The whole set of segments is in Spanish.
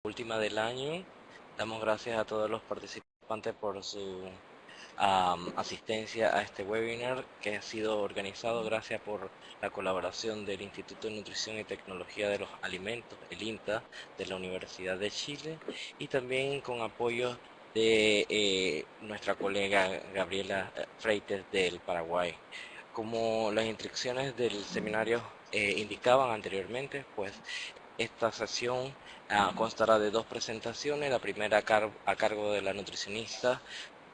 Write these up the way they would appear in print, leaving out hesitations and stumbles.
Última del año. Damos gracias a todos los participantes por su asistencia a este webinar que ha sido organizado gracias por la colaboración del Instituto de Nutrición y Tecnología de los Alimentos, el INTA, de la Universidad de Chile, y también con apoyo de nuestra colega Gabriela Freites del Paraguay. Como las instrucciones del seminario indicaban anteriormente, pues esta sesión constará de dos presentaciones, la primera a cargo de la nutricionista,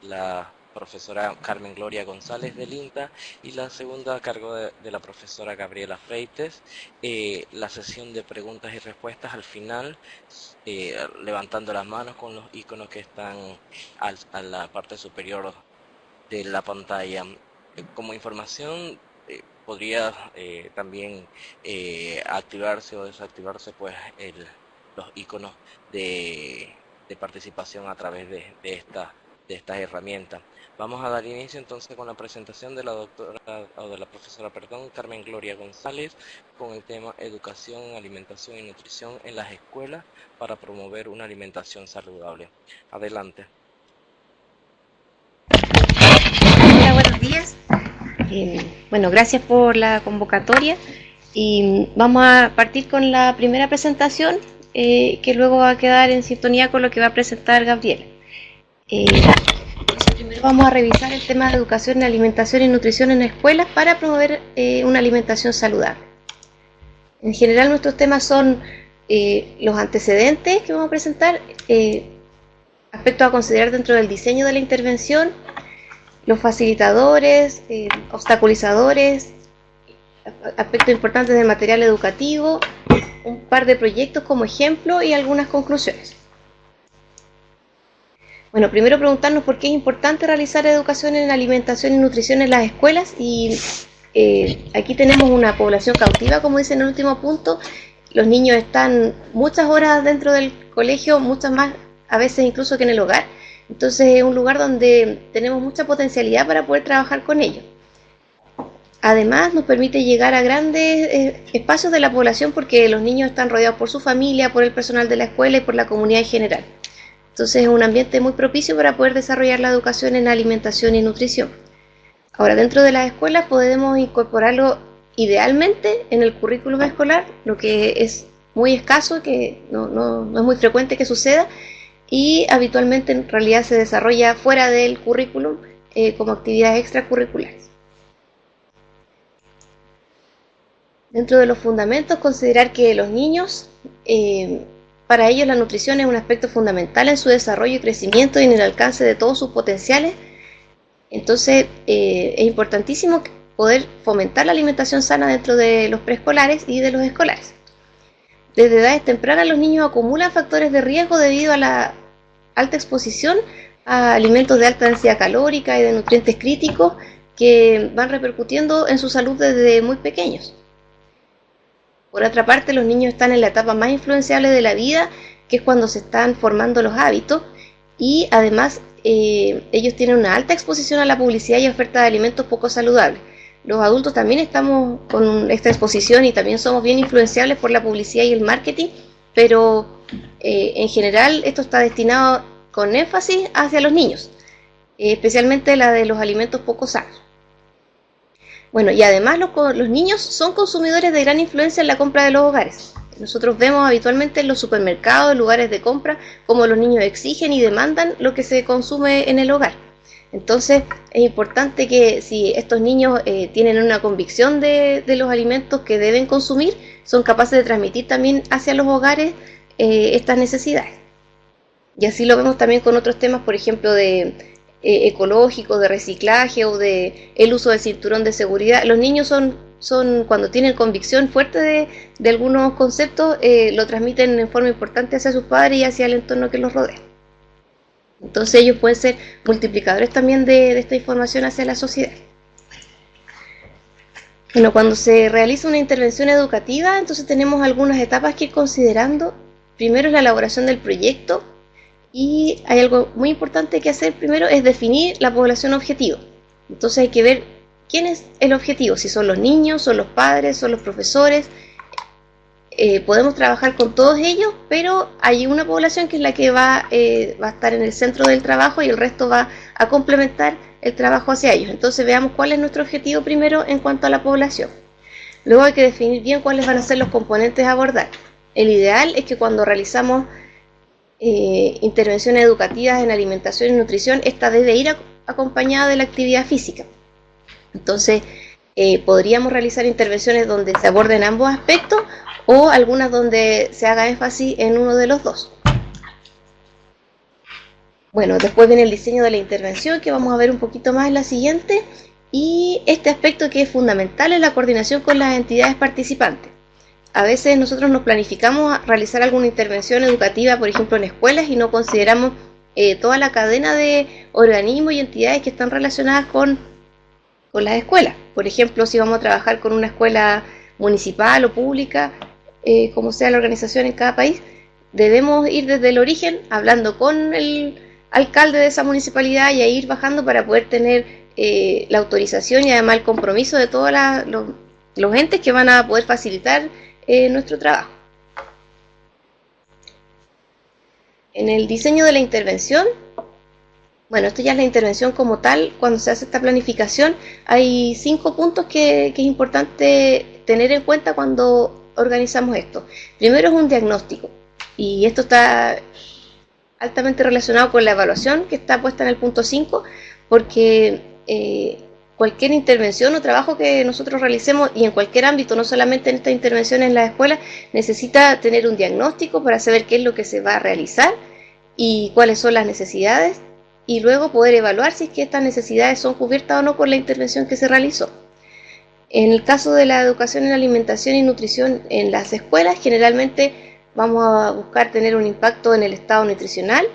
la profesora Carmen Gloria González del INTA, y la segunda a cargo de la profesora Gabriela Freites. La sesión de preguntas y respuestas al final, levantando las manos con los iconos que están a la parte superior de la pantalla. Como información, podría también activarse o desactivarse pues los iconos de, de participación a través de estas herramientas. Vamos a dar inicio entonces con la presentación de la doctora, o de la profesora, perdón, Carmen Gloria González, con el tema Educación, Alimentación y Nutrición en las escuelas para promover una alimentación saludable. Adelante. Hola, buenos días. Bueno, gracias por la convocatoria y vamos a partir con la primera presentación que luego va a quedar en sintonía con lo que va a presentar Gabriela. Primero vamos a revisar el tema de educación, alimentación y nutrición en escuelas para promover una alimentación saludable. En general nuestros temas son los antecedentes que vamos a presentar, aspectos a considerar dentro del diseño de la intervención, los facilitadores, obstaculizadores, aspectos importantes del material educativo, un par de proyectos como ejemplo y algunas conclusiones. Bueno, primero preguntarnos por qué es importante realizar educación en alimentación y nutrición en las escuelas, y aquí tenemos una población cautiva, como dice en el último punto. Los niños están muchas horas dentro del colegio, muchas más a veces incluso que en el hogar. Entonces es un lugar donde tenemos mucha potencialidad para poder trabajar con ellos. Además nos permite llegar a grandes espacios de la población porque los niños están rodeados por su familia, por el personal de la escuela y por la comunidad en general. Entonces es un ambiente muy propicio para poder desarrollar la educación en alimentación y nutrición. Ahora, dentro de las escuelas podemos incorporarlo idealmente en el currículum escolar, lo que es muy escaso, que no es muy frecuente que suceda, y habitualmente en realidad se desarrolla fuera del currículum como actividades extracurriculares. Dentro de los fundamentos, considerar que los niños, para ellos la nutrición es un aspecto fundamental en su desarrollo y crecimiento y en el alcance de todos sus potenciales. Entonces es importantísimo poder fomentar la alimentación sana dentro de los preescolares y de los escolares. Desde edades tempranas los niños acumulan factores de riesgo debido a la alta exposición a alimentos de alta densidad calórica y de nutrientes críticos que van repercutiendo en su salud desde muy pequeños. Por otra parte, los niños están en la etapa más influenciable de la vida, que es cuando se están formando los hábitos, y además ellos tienen una alta exposición a la publicidad y oferta de alimentos poco saludables. Los adultos también estamos con esta exposición y también somos bien influenciables por la publicidad y el marketing, pero en general esto está destinado con énfasis hacia los niños, especialmente la de los alimentos poco sanos. Bueno, y además los niños son consumidores de gran influencia en la compra de los hogares. Nosotros vemos habitualmente en los supermercados, en lugares de compra, cómo los niños exigen y demandan lo que se consume en el hogar. Entonces es importante que si estos niños tienen una convicción de los alimentos que deben consumir, son capaces de transmitir también hacia los hogares estas necesidades. Y así lo vemos también con otros temas, por ejemplo, de ecológicos, de reciclaje o de el uso del cinturón de seguridad. Los niños son cuando tienen convicción fuerte de algunos conceptos, lo transmiten en forma importante hacia sus padres y hacia el entorno que los rodea. Entonces ellos pueden ser multiplicadores también de esta información hacia la sociedad. Bueno, cuando se realiza una intervención educativa, entonces tenemos algunas etapas que ir considerando. Primero es la elaboración del proyecto, y hay algo muy importante que hacer primero, es definir la población objetivo. Entonces hay que ver quién es el objetivo, si son los niños, son los padres, son los profesores, podemos trabajar con todos ellos, pero hay una población que es la que va a estar en el centro del trabajo y el resto va a complementar el trabajo hacia ellos. Entonces veamos cuál es nuestro objetivo primero en cuanto a la población. Luego hay que definir bien cuáles van a ser los componentes a abordar. El ideal es que cuando realizamos intervenciones educativas en alimentación y nutrición, esta debe ir acompañada de la actividad física. Entonces podríamos realizar intervenciones donde se aborden ambos aspectos o algunas donde se haga énfasis en uno de los dos. Bueno, después viene el diseño de la intervención, que vamos a ver un poquito más en la siguiente, y este aspecto que es fundamental es la coordinación con las entidades participantes. A veces nosotros nos planificamos a realizar alguna intervención educativa, por ejemplo en escuelas, y no consideramos toda la cadena de organismos y entidades que están relacionadas con las escuelas. Por ejemplo, si vamos a trabajar con una escuela municipal o pública, como sea la organización en cada país, debemos ir desde el origen, hablando con el alcalde de esa municipalidad y a ir bajando para poder tener la autorización y además el compromiso de todos los entes que van a poder facilitar nuestro trabajo. En el diseño de la intervención, bueno, esto ya es la intervención como tal. Cuando se hace esta planificación hay 5 puntos que es importante tener en cuenta cuando organizamos esto. Primero es un diagnóstico, y esto está altamente relacionado con la evaluación que está puesta en el punto 5, porque cualquier intervención o trabajo que nosotros realicemos, y en cualquier ámbito, no solamente en esta intervención en la escuela, necesita tener un diagnóstico para saber qué es lo que se va a realizar y cuáles son las necesidades, y luego poder evaluar si es que estas necesidades son cubiertas o no por la intervención que se realizó. En el caso de la educación en alimentación y nutrición en las escuelas, generalmente vamos a buscar tener un impacto en el estado nutricional,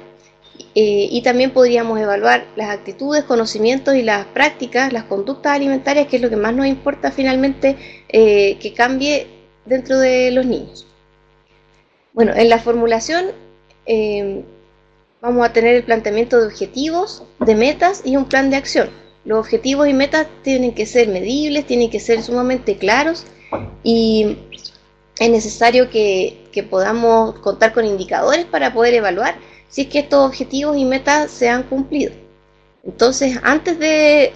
y también podríamos evaluar las actitudes, conocimientos y las prácticas, las conductas alimentarias, que es lo que más nos importa finalmente que cambie dentro de los niños. Bueno, en la formulación vamos a tener el planteamiento de objetivos, de metas y un plan de acción. Los objetivos y metas tienen que ser medibles, tienen que ser sumamente claros, y es necesario que podamos contar con indicadores para poder evaluar si es que estos objetivos y metas se han cumplido. Entonces, antes de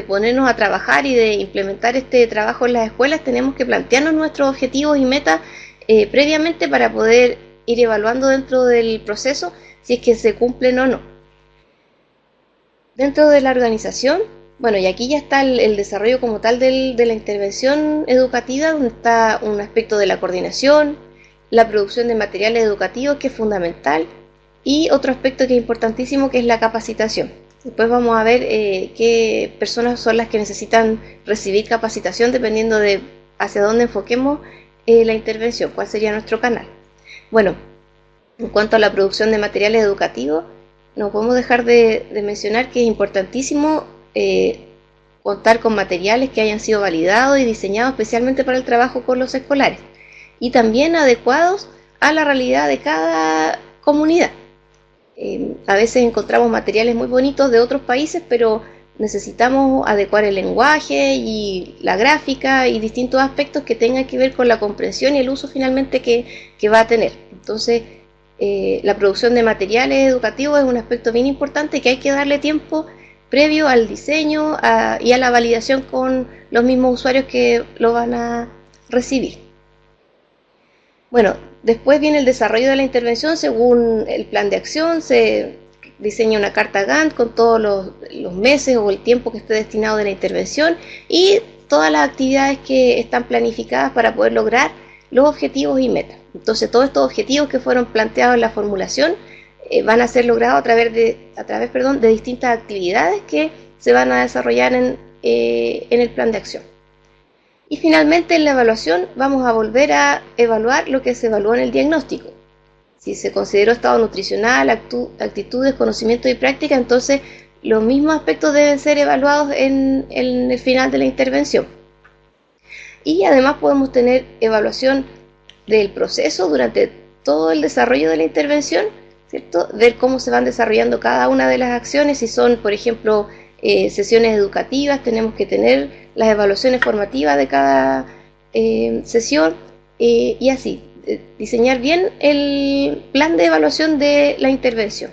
ponernos a trabajar y de implementar este trabajo en las escuelas, tenemos que plantearnos nuestros objetivos y metas previamente para poder ir evaluando dentro del proceso si es que se cumplen o no. Dentro de la organización, bueno, y aquí ya está el desarrollo como tal de la intervención educativa, donde está un aspecto de la coordinación, la producción de materiales educativos, que es fundamental, y otro aspecto que es importantísimo, que es la capacitación. Después vamos a ver qué personas son las que necesitan recibir capacitación, dependiendo de hacia dónde enfoquemos la intervención, cuál sería nuestro canal. Bueno, en cuanto a la producción de materiales educativos, no podemos dejar de mencionar que es importantísimo contar con materiales que hayan sido validados y diseñados especialmente para el trabajo con los escolares, y también adecuados a la realidad de cada comunidad. A veces encontramos materiales muy bonitos de otros países, pero necesitamos adecuar el lenguaje y la gráfica y distintos aspectos que tengan que ver con la comprensión y el uso finalmente que va a tener. Entonces, la producción de materiales educativos es un aspecto bien importante, que hay que darle tiempo previo al diseño y a la validación con los mismos usuarios que lo van a recibir. Bueno, después viene el desarrollo de la intervención. Según el plan de acción, se diseña una carta Gantt con todos los meses o el tiempo que esté destinado de la intervención y todas las actividades que están planificadas para poder lograr los objetivos y metas. Entonces, todos estos objetivos que fueron planteados en la formulación van a ser logrados a través de distintas actividades que se van a desarrollar en el plan de acción. Y finalmente, en la evaluación vamos a volver a evaluar lo que se evaluó en el diagnóstico. Si se consideró estado nutricional, actitudes, conocimientos y práctica, entonces los mismos aspectos deben ser evaluados en el final de la intervención. Y además podemos tener evaluación del proceso durante todo el desarrollo de la intervención, ¿cierto? Ver cómo se van desarrollando cada una de las acciones. Si son, por ejemplo, sesiones educativas, tenemos que tener las evaluaciones formativas de cada sesión, y así, diseñar bien el plan de evaluación de la intervención.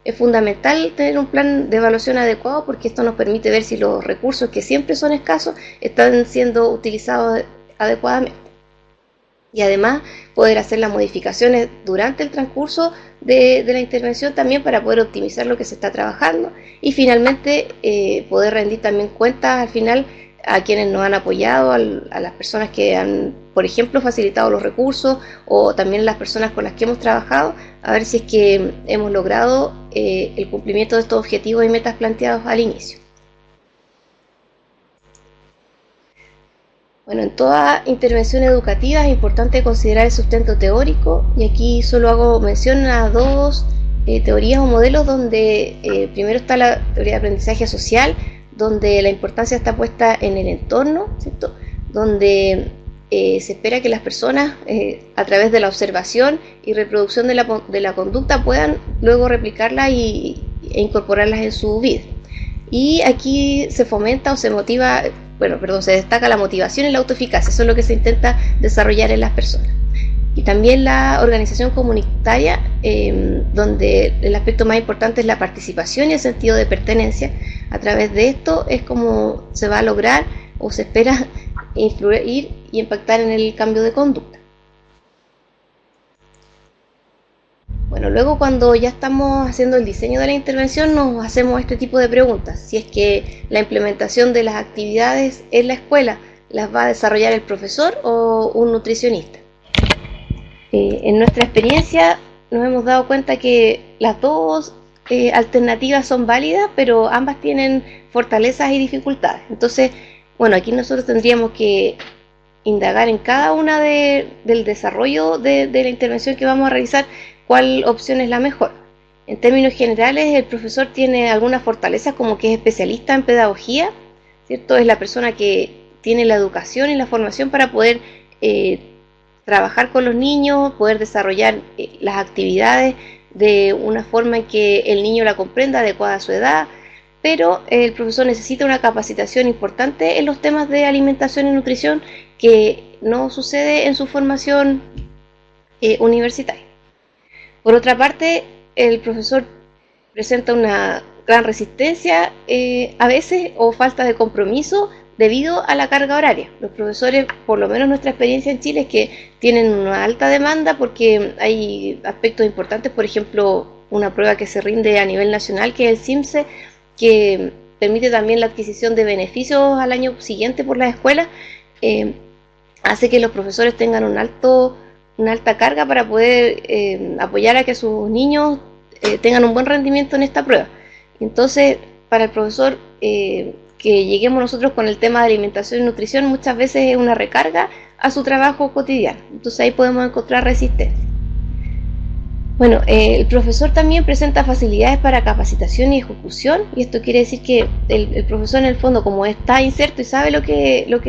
Es fundamental tener un plan de evaluación adecuado porque esto nos permite ver si los recursos, que siempre son escasos, están siendo utilizados adecuadamente. Y además poder hacer las modificaciones durante el transcurso de la intervención también para poder optimizar lo que se está trabajando y finalmente poder rendir también cuentas al final a quienes nos han apoyado, a las personas que han, por ejemplo, facilitado los recursos o también las personas con las que hemos trabajado, a ver si es que hemos logrado el cumplimiento de estos objetivos y metas planteados al inicio. Bueno, en toda intervención educativa es importante considerar el sustento teórico y aquí solo hago mención a dos teorías o modelos donde primero está la teoría de aprendizaje social, donde la importancia está puesta en el entorno, ¿cierto? Donde se espera que las personas a través de la observación y reproducción de la conducta puedan luego replicarla e incorporarlas en su vida. Y aquí se fomenta o se motiva, se destaca la motivación y la autoeficacia, eso es lo que se intenta desarrollar en las personas. Y también la organización comunitaria, donde el aspecto más importante es la participación y el sentido de pertenencia. A través de esto es como se va a lograr o se espera influir y impactar en el cambio de conducta. Bueno, luego cuando ya estamos haciendo el diseño de la intervención nos hacemos este tipo de preguntas. Si es que la implementación de las actividades en la escuela las va a desarrollar el profesor o un nutricionista. En nuestra experiencia nos hemos dado cuenta que las dos alternativas son válidas, pero ambas tienen fortalezas y dificultades. Entonces, bueno, aquí nosotros tendríamos que indagar en cada una del desarrollo de la intervención que vamos a realizar, cuál opción es la mejor. En términos generales, el profesor tiene algunas fortalezas como que es especialista en pedagogía, ¿cierto? Es la persona que tiene la educación y la formación para poder trabajar con los niños, poder desarrollar las actividades de una forma en que el niño la comprenda adecuada a su edad, pero el profesor necesita una capacitación importante en los temas de alimentación y nutrición que no sucede en su formación universitaria. Por otra parte, el profesor presenta una gran resistencia a veces o falta de compromiso debido a la carga horaria. Los profesores, por lo menos nuestra experiencia en Chile, es que tienen una alta demanda porque hay aspectos importantes, por ejemplo, una prueba que se rinde a nivel nacional, que es el CIMSE, que permite también la adquisición de beneficios al año siguiente por las escuelas, hace que los profesores tengan una alta carga para poder apoyar a que sus niños tengan un buen rendimiento en esta prueba. Entonces, para el profesor, que lleguemos nosotros con el tema de alimentación y nutrición muchas veces es una recarga a su trabajo cotidiano. Entonces ahí podemos encontrar resistencia. Bueno, el profesor también presenta facilidades para capacitación y ejecución, y esto quiere decir que el profesor en el fondo, como está inserto y sabe de lo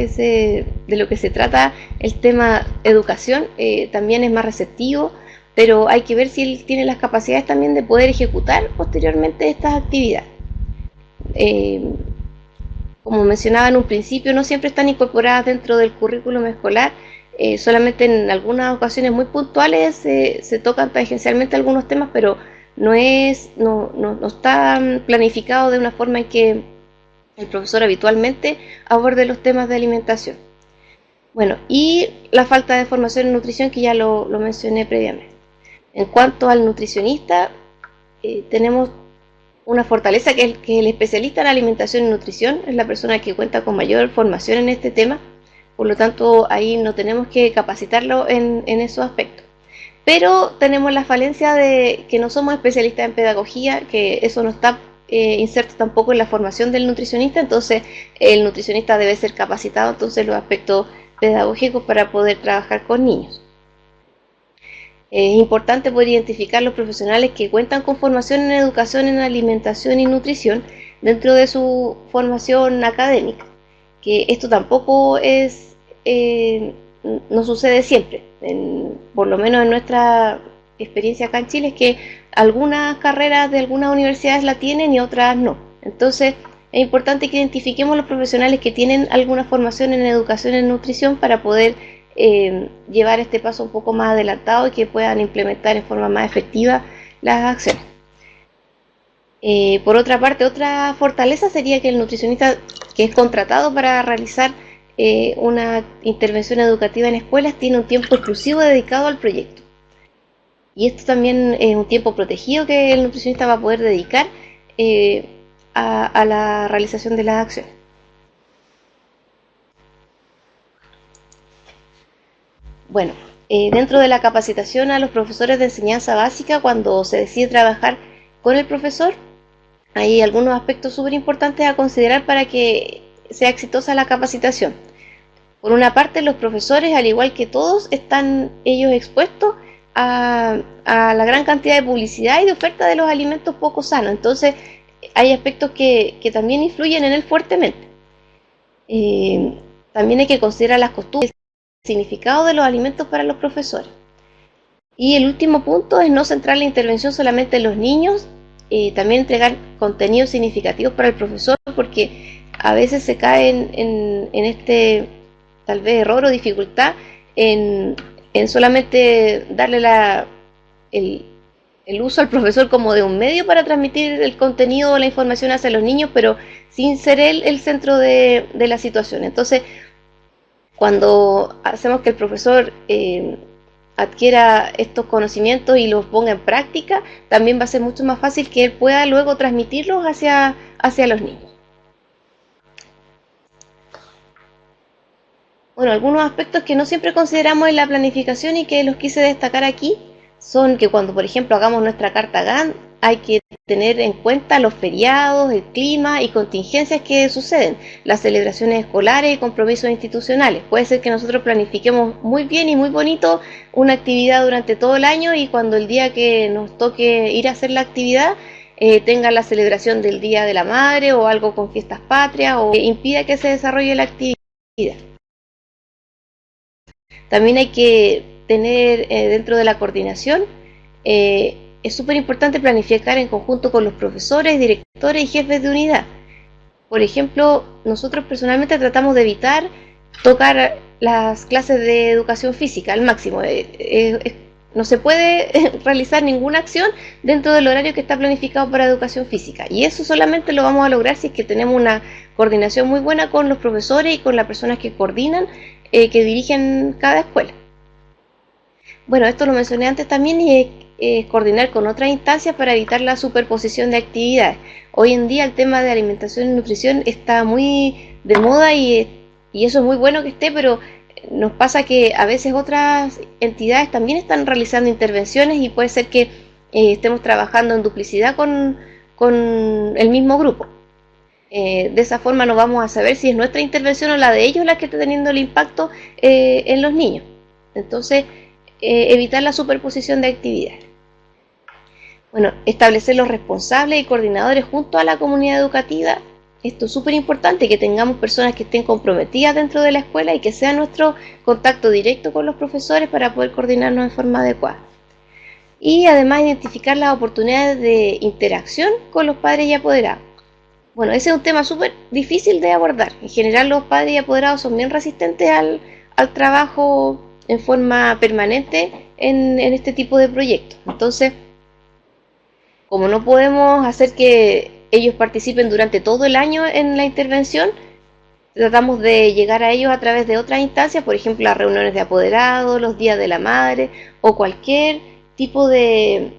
que se trata el tema educación, también es más receptivo, pero hay que ver si él tiene las capacidades también de poder ejecutar posteriormente estas actividades. Como mencionaba en un principio, no siempre están incorporadas dentro del currículum escolar, solamente en algunas ocasiones muy puntuales se tocan tangencialmente algunos temas, pero no está planificado de una forma en que el profesor habitualmente aborde los temas de alimentación. Bueno, y la falta de formación en nutrición, que ya lo mencioné previamente. En cuanto al nutricionista, tenemos una fortaleza que es el especialista en alimentación y nutrición, es la persona que cuenta con mayor formación en este tema, por lo tanto ahí no tenemos que capacitarlo en esos aspectos. Pero tenemos la falencia de que no somos especialistas en pedagogía, que eso no está inserto tampoco en la formación del nutricionista, entonces el nutricionista debe ser capacitado entonces en los aspectos pedagógicos para poder trabajar con niños. Es importante poder identificar los profesionales que cuentan con formación en educación en alimentación y nutrición dentro de su formación académica, que esto tampoco no sucede siempre. Por lo menos en nuestra experiencia acá en Chile es que algunas carreras de algunas universidades la tienen y otras no. Entonces es importante que identifiquemos los profesionales que tienen alguna formación en educación en nutrición para poder llevar este paso un poco más adelantado y que puedan implementar en forma más efectiva las acciones. Por otra parte, otra fortaleza sería que el nutricionista que es contratado para realizar una intervención educativa en escuelas tiene un tiempo exclusivo dedicado al proyecto. Y esto también es un tiempo protegido que el nutricionista va a poder dedicar a la realización de las acciones. Bueno, dentro de la capacitación a los profesores de enseñanza básica, cuando se decide trabajar con el profesor, hay algunos aspectos súper importantes a considerar para que sea exitosa la capacitación. Por una parte, los profesores, al igual que todos, están ellos expuestos a la gran cantidad de publicidad y de oferta de los alimentos poco sanos. Entonces, hay aspectos que también influyen en él fuertemente. También hay que considerar las costumbres, el significado de los alimentos para los profesores. Y el último punto es no centrar la intervención solamente en los niños, también entregar contenidos significativos para el profesor, porque a veces se cae en este tal vez error o dificultad en solamente darle el uso al profesor como de un medio para transmitir el contenido o la información hacia los niños, pero sin ser él el centro de la situación. Entonces, cuando hacemos que el profesor adquiera estos conocimientos y los ponga en práctica, también va a ser mucho más fácil que él pueda luego transmitirlos hacia los niños. Bueno, algunos aspectos que no siempre consideramos en la planificación y que los quise destacar aquí son que cuando, por ejemplo, hagamos nuestra carta Gantt, hay que tener en cuenta los feriados, el clima y contingencias que suceden, las celebraciones escolares y compromisos institucionales. Puede ser que nosotros planifiquemos muy bien y muy bonito una actividad durante todo el año y cuando el día que nos toque ir a hacer la actividad tenga la celebración del Día de la Madre o algo con fiestas patrias o impida que se desarrolle la actividad. También hay que tener dentro de la coordinación, es súper importante planificar en conjunto con los profesores, directores y jefes de unidad. Por ejemplo, nosotros personalmente tratamos de evitar tocar las clases de educación física al máximo. No se puede realizar ninguna acción dentro del horario que está planificado para educación física. Y eso solamente lo vamos a lograr si es que tenemos una coordinación muy buena con los profesores y con las personas que coordinan, que dirigen cada escuela. Bueno, esto lo mencioné antes también y es coordinar con otras instancias para evitar la superposición de actividades. Hoy en día el tema de alimentación y nutrición está muy de moda y eso es muy bueno que esté, pero nos pasa que a veces otras entidades también están realizando intervenciones y puede ser que estemos trabajando en duplicidad con el mismo grupo. De esa forma no vamos a saber si es nuestra intervención o la de ellos la que está teniendo el impacto en los niños. Entonces, evitar la superposición de actividades. Bueno, establecer los responsables y coordinadores junto a la comunidad educativa. Esto es súper importante, que tengamos personas que estén comprometidas dentro de la escuela y que sea nuestro contacto directo con los profesores para poder coordinarnos de forma adecuada. Y además identificar las oportunidades de interacción con los padres y apoderados. Bueno, ese es un tema súper difícil de abordar. En general los padres y apoderados son bien resistentes al trabajo en forma permanente en este tipo de proyectos. Entonces, como no podemos hacer que ellos participen durante todo el año en la intervención, tratamos de llegar a ellos a través de otras instancias, por ejemplo, las reuniones de apoderados, los días de la madre o cualquier tipo de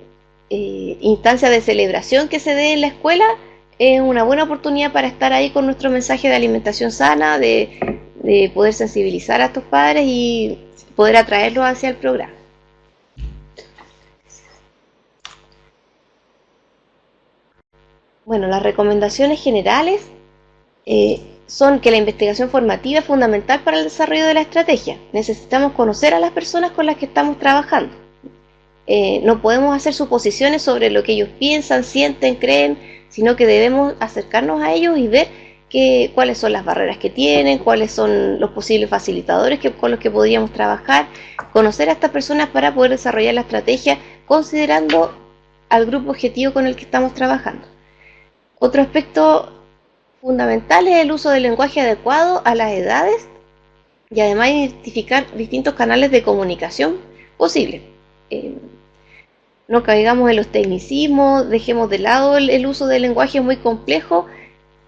instancia de celebración que se dé en la escuela. Es una buena oportunidad para estar ahí con nuestro mensaje de alimentación sana, de poder sensibilizar a estos padres y poder atraerlos hacia el programa. Bueno, las recomendaciones generales son que la investigación formativa es fundamental para el desarrollo de la estrategia. Necesitamos conocer a las personas con las que estamos trabajando. No podemos hacer suposiciones sobre lo que ellos piensan, sienten, creen, sino que debemos acercarnos a ellos y ver cuáles son las barreras que tienen, cuáles son los posibles facilitadores con los que podríamos trabajar, conocer a estas personas para poder desarrollar la estrategia considerando al grupo objetivo con el que estamos trabajando. Otro aspecto fundamental es el uso del lenguaje adecuado a las edades y además identificar distintos canales de comunicación posibles. No caigamos en los tecnicismos, dejemos de lado el uso del lenguaje muy complejo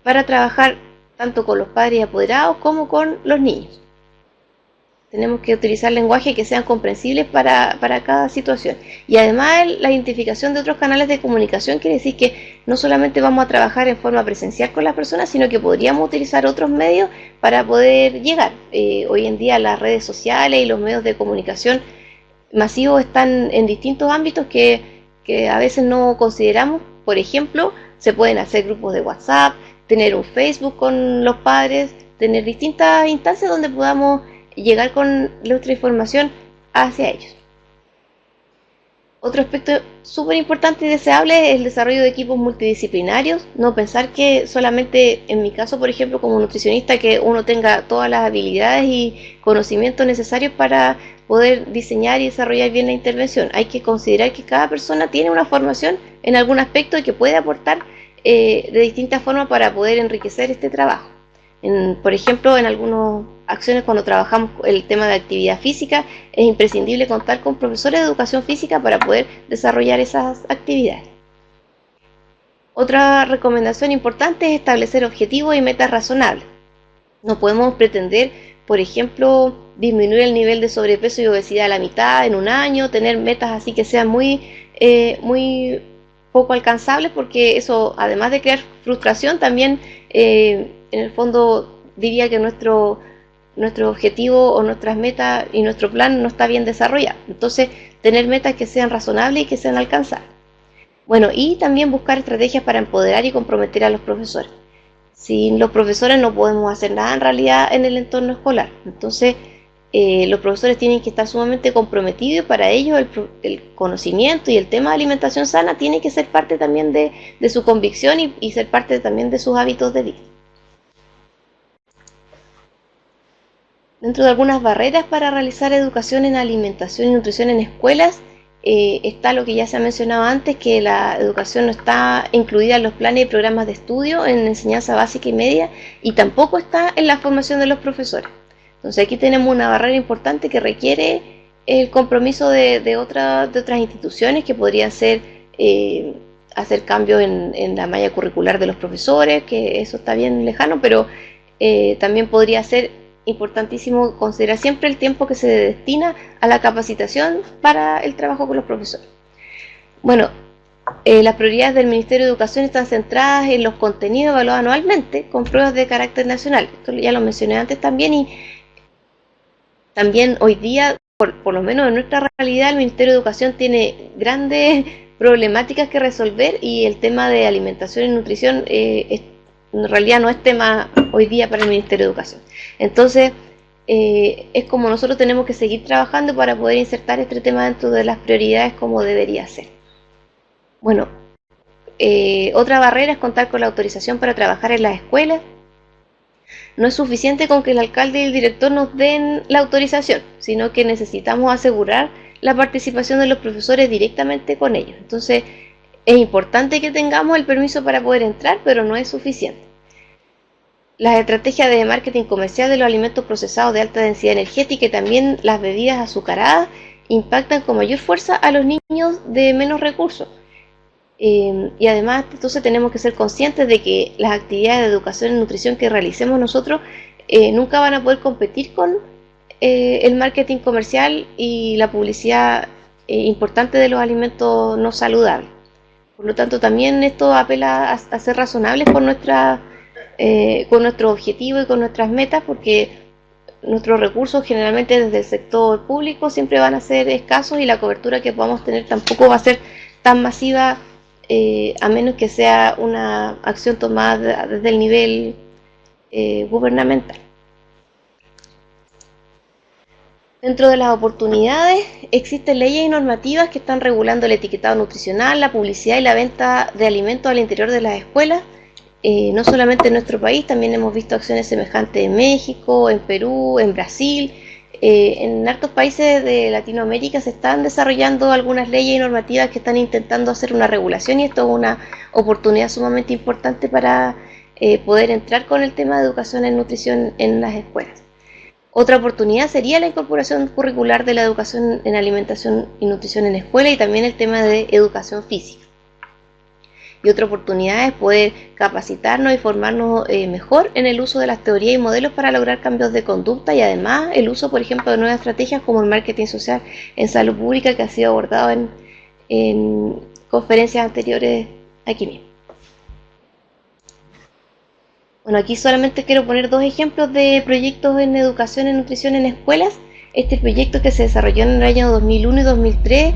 para trabajar tanto con los padres y apoderados como con los niños. Tenemos que utilizar lenguaje que sean comprensibles para cada situación. Y además la identificación de otros canales de comunicación quiere decir que no solamente vamos a trabajar en forma presencial con las personas, sino que podríamos utilizar otros medios para poder llegar. Hoy en día las redes sociales y los medios de comunicación masivos están en distintos ámbitos que a veces no consideramos. Por ejemplo, se pueden hacer grupos de WhatsApp, tener un Facebook con los padres, tener distintas instancias donde podamos llegar con nuestra información hacia ellos. Otro aspecto súper importante y deseable es el desarrollo de equipos multidisciplinarios. No pensar que solamente, en mi caso por ejemplo como nutricionista, que uno tenga todas las habilidades y conocimientos necesarios para poder diseñar y desarrollar bien la intervención. Hay que considerar que cada persona tiene una formación en algún aspecto y que puede aportar de distintas formas para poder enriquecer este trabajo. Por ejemplo, en algunas acciones cuando trabajamos el tema de actividad física, es imprescindible contar con profesores de educación física para poder desarrollar esas actividades. Otra recomendación importante es establecer objetivos y metas razonables. No podemos pretender, por ejemplo, disminuir el nivel de sobrepeso y obesidad a la mitad en un año, tener metas así que sean muy poco alcanzables, porque eso, además de crear frustración, también en el fondo diría que nuestro objetivo o nuestras metas y nuestro plan no está bien desarrollado. Entonces, tener metas que sean razonables y que sean alcanzables. Bueno, y también buscar estrategias para empoderar y comprometer a los profesores. Sin los profesores no podemos hacer nada en realidad en el entorno escolar. Entonces, los profesores tienen que estar sumamente comprometidos y para ellos el conocimiento y el tema de alimentación sana tiene que ser parte también de su convicción y ser parte también de sus hábitos de vida. Dentro de algunas barreras para realizar educación en alimentación y nutrición en escuelas, está lo que ya se ha mencionado antes, que la educación no está incluida en los planes y programas de estudio en enseñanza básica y media, y tampoco está en la formación de los profesores. Entonces aquí tenemos una barrera importante que requiere el compromiso de otras instituciones, que podrían ser hacer cambios en la malla curricular de los profesores, que eso está bien lejano, pero también podría ser importantísimo considerar siempre el tiempo que se destina a la capacitación para el trabajo con los profesores. Bueno, las prioridades del Ministerio de Educación están centradas en los contenidos evaluados anualmente con pruebas de carácter nacional. Esto ya lo mencioné antes también, y también hoy día, por lo menos en nuestra realidad, el Ministerio de Educación tiene grandes problemáticas que resolver, y el tema de alimentación y nutrición en realidad no es tema hoy día para el Ministerio de Educación. Entonces, es como nosotros tenemos que seguir trabajando para poder insertar este tema dentro de las prioridades como debería ser. Bueno, otra barrera es contar con la autorización para trabajar en las escuelas. No es suficiente con que el alcalde y el director nos den la autorización, sino que necesitamos asegurar la participación de los profesores directamente con ellos. Entonces, es importante que tengamos el permiso para poder entrar, pero no es suficiente. Las estrategias de marketing comercial de los alimentos procesados de alta densidad energética y también las bebidas azucaradas impactan con mayor fuerza a los niños de menos recursos. Y además, entonces tenemos que ser conscientes de que las actividades de educación y nutrición que realicemos nosotros nunca van a poder competir con el marketing comercial y la publicidad importante de los alimentos no saludables. Por lo tanto, también esto apela a ser razonables con nuestro objetivo y con nuestras metas, porque nuestros recursos generalmente desde el sector público siempre van a ser escasos, y la cobertura que podamos tener tampoco va a ser tan masiva, a menos que sea una acción tomada desde el nivel gubernamental. Dentro de las oportunidades existen leyes y normativas que están regulando el etiquetado nutricional, la publicidad y la venta de alimentos al interior de las escuelas. No solamente en nuestro país, también hemos visto acciones semejantes en México, en Perú, en Brasil. En hartos países de Latinoamérica se están desarrollando algunas leyes y normativas que están intentando hacer una regulación, y esto es una oportunidad sumamente importante para poder entrar con el tema de educación en nutrición en las escuelas. Otra oportunidad sería la incorporación curricular de la educación en alimentación y nutrición en escuela y también el tema de educación física. Y otra oportunidad es poder capacitarnos y formarnos mejor en el uso de las teorías y modelos para lograr cambios de conducta y además el uso, por ejemplo, de nuevas estrategias como el marketing social en salud pública que ha sido abordado en conferencias anteriores aquí mismo. Bueno, aquí solamente quiero poner dos ejemplos de proyectos en educación y nutrición en escuelas. Este proyecto que se desarrolló en el año 2001 y 2003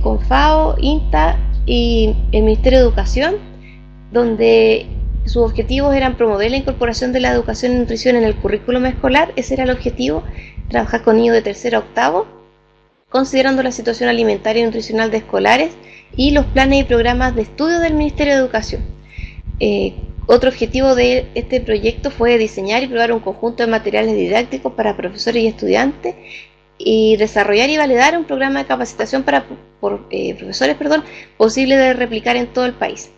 con FAO, INTA y el Ministerio de Educación, donde sus objetivos eran promover la incorporación de la educación y nutrición en el currículum escolar. Ese era el objetivo, trabajar con niños de tercero a octavo, considerando la situación alimentaria y nutricional de escolares y los planes y programas de estudio del Ministerio de Educación. Otro objetivo de este proyecto fue diseñar y probar un conjunto de materiales didácticos para profesores y estudiantes y desarrollar y validar un programa de capacitación para profesores posible de replicar en todo el país.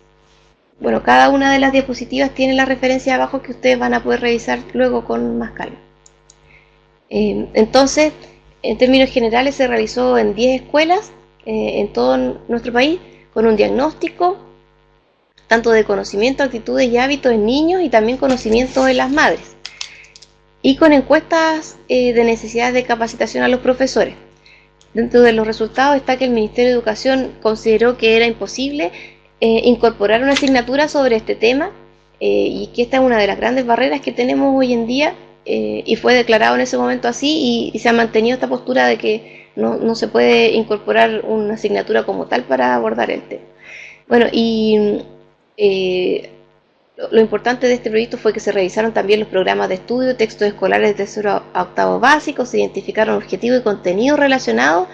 Bueno, cada una de las diapositivas tiene la referencia abajo que ustedes van a poder revisar luego con más calma. Entonces, en términos generales, se realizó en 10 escuelas en todo nuestro país con un diagnóstico, tanto de conocimiento, actitudes y hábitos en niños y también conocimiento en las madres. Y con encuestas de necesidades de capacitación a los profesores. Dentro de los resultados está que el Ministerio de Educación consideró que era imposible incorporar una asignatura sobre este tema y que esta es una de las grandes barreras que tenemos hoy en día y fue declarado en ese momento así y se ha mantenido esta postura de que no se puede incorporar una asignatura como tal para abordar el tema. Bueno, y eh, lo importante de este proyecto fue que se revisaron también los programas de estudio, textos escolares de tercero a octavo básico, se identificaron objetivos y contenidos relacionados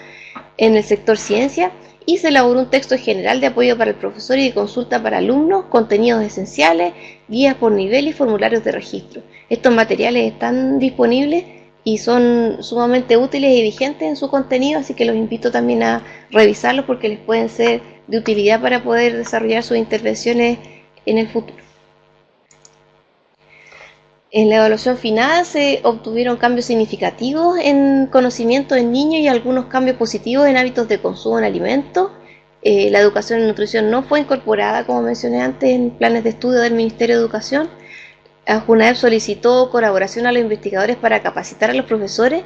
en el sector ciencia y se elaboró un texto general de apoyo para el profesor y de consulta para alumnos, contenidos esenciales, guías por nivel y formularios de registro. Estos materiales están disponibles y son sumamente útiles y vigentes en su contenido, así que los invito también a revisarlos porque les pueden ser de utilidad para poder desarrollar sus intervenciones en el futuro. En la evaluación final se obtuvieron cambios significativos en conocimiento en niños y algunos cambios positivos en hábitos de consumo en alimentos. La educación en nutrición no fue incorporada, como mencioné antes, en planes de estudio del Ministerio de Educación. JUNAEP solicitó colaboración a los investigadores para capacitar a los profesores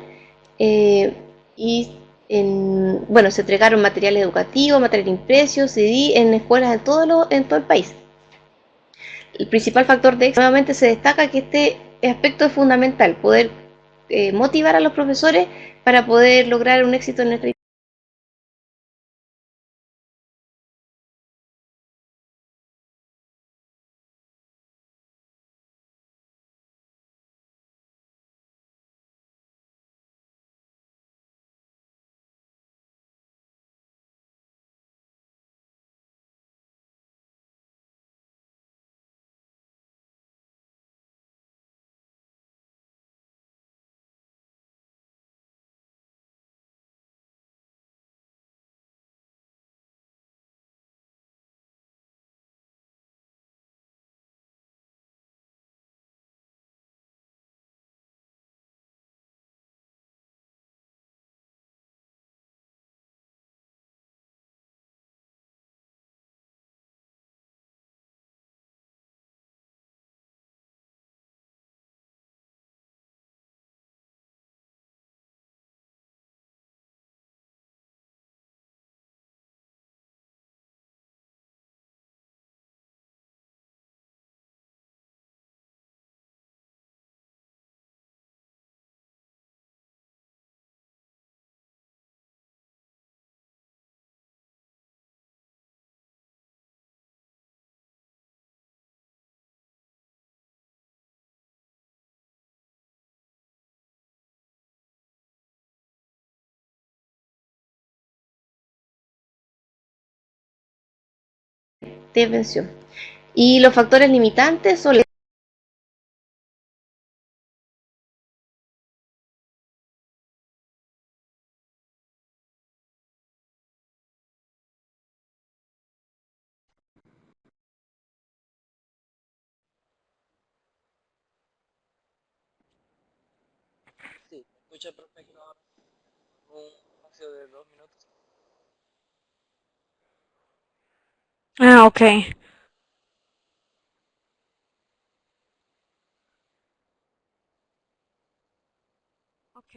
y bueno, se entregaron materiales educativos, material impreso, CD en escuelas en todo el país. El principal factor de éxito, nuevamente se destaca que este aspecto es fundamental, poder motivar a los profesores para poder lograr un éxito en nuestra intervención. Y los factores limitantes son escucha perfecto ahora. Un espacio de 2 minutos. Ah, ok. Ok.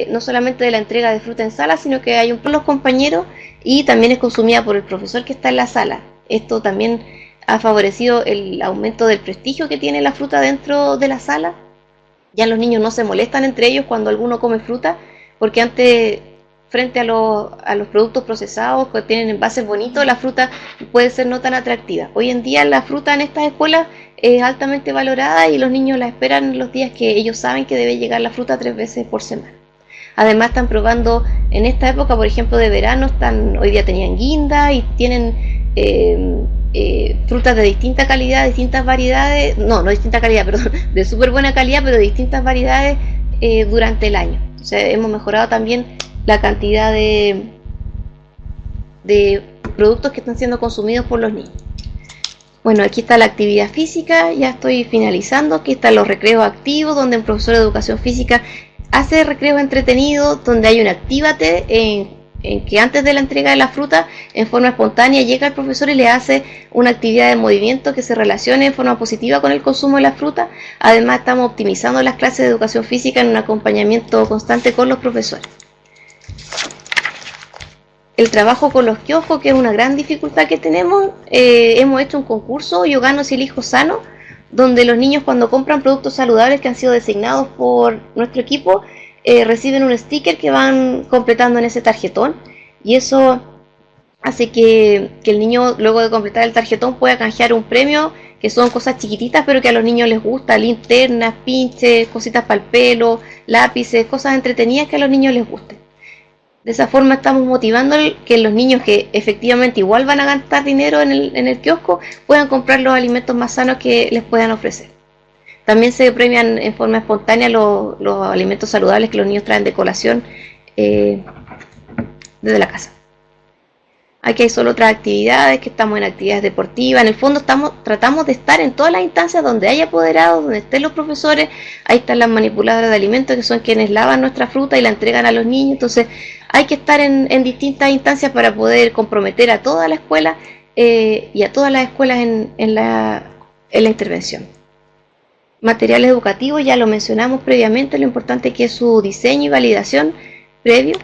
No solamente de la entrega de fruta en sala, sino que hay un por los compañeros y también es consumida por el profesor que está en la sala. Esto también ha favorecido el aumento del prestigio que tiene la fruta dentro de la sala. Ya los niños no se molestan entre ellos cuando alguno come fruta, porque antes, frente a los productos procesados que tienen envases bonitos, la fruta puede ser no tan atractiva. Hoy en día la fruta en estas escuelas es altamente valorada y los niños la esperan los días que ellos saben que debe llegar la fruta 3 veces por semana. Además están probando en esta época, por ejemplo, de verano, hoy día tenían guinda y tienen frutas de distinta calidad, distintas variedades, no distinta calidad, perdón, de súper buena calidad, pero de distintas variedades durante el año. Entonces hemos mejorado también la cantidad de productos que están siendo consumidos por los niños. Bueno, aquí está la actividad física, ya estoy finalizando. Aquí están los recreos activos, donde un profesor de educación física hace recreos entretenidos, donde hay un actívate en que antes de la entrega de la fruta, en forma espontánea, llega el profesor y le hace una actividad de movimiento que se relacione en forma positiva con el consumo de la fruta. Además, estamos optimizando las clases de educación física en un acompañamiento constante con los profesores. El trabajo con los kioscos, que es una gran dificultad que tenemos, hemos hecho un concurso, Yo Gano Si Elijo Sano, donde los niños cuando compran productos saludables que han sido designados por nuestro equipo, reciben un sticker que van completando en ese tarjetón, y eso hace que el niño, luego de completar el tarjetón, pueda canjear un premio, que son cosas chiquititas pero que a los niños les gusta: linternas, pinches, cositas para el pelo, lápices, cosas entretenidas que a los niños les gusten. De esa forma estamos motivando que los niños, que efectivamente igual van a gastar dinero en el kiosco, puedan comprar los alimentos más sanos que les puedan ofrecer. También se premian en forma espontánea los alimentos saludables que los niños traen de colación desde la casa. Aquí hay solo otras actividades, que estamos en actividades deportivas. En el fondo tratamos de estar en todas las instancias donde haya apoderados, donde estén los profesores. Ahí están las manipuladoras de alimentos, que son quienes lavan nuestra fruta y la entregan a los niños. Entonces hay que estar en distintas instancias para poder comprometer a toda la escuela y a todas las escuelas en la intervención. Material educativo, ya lo mencionamos previamente, lo importante que es su diseño y validación previo.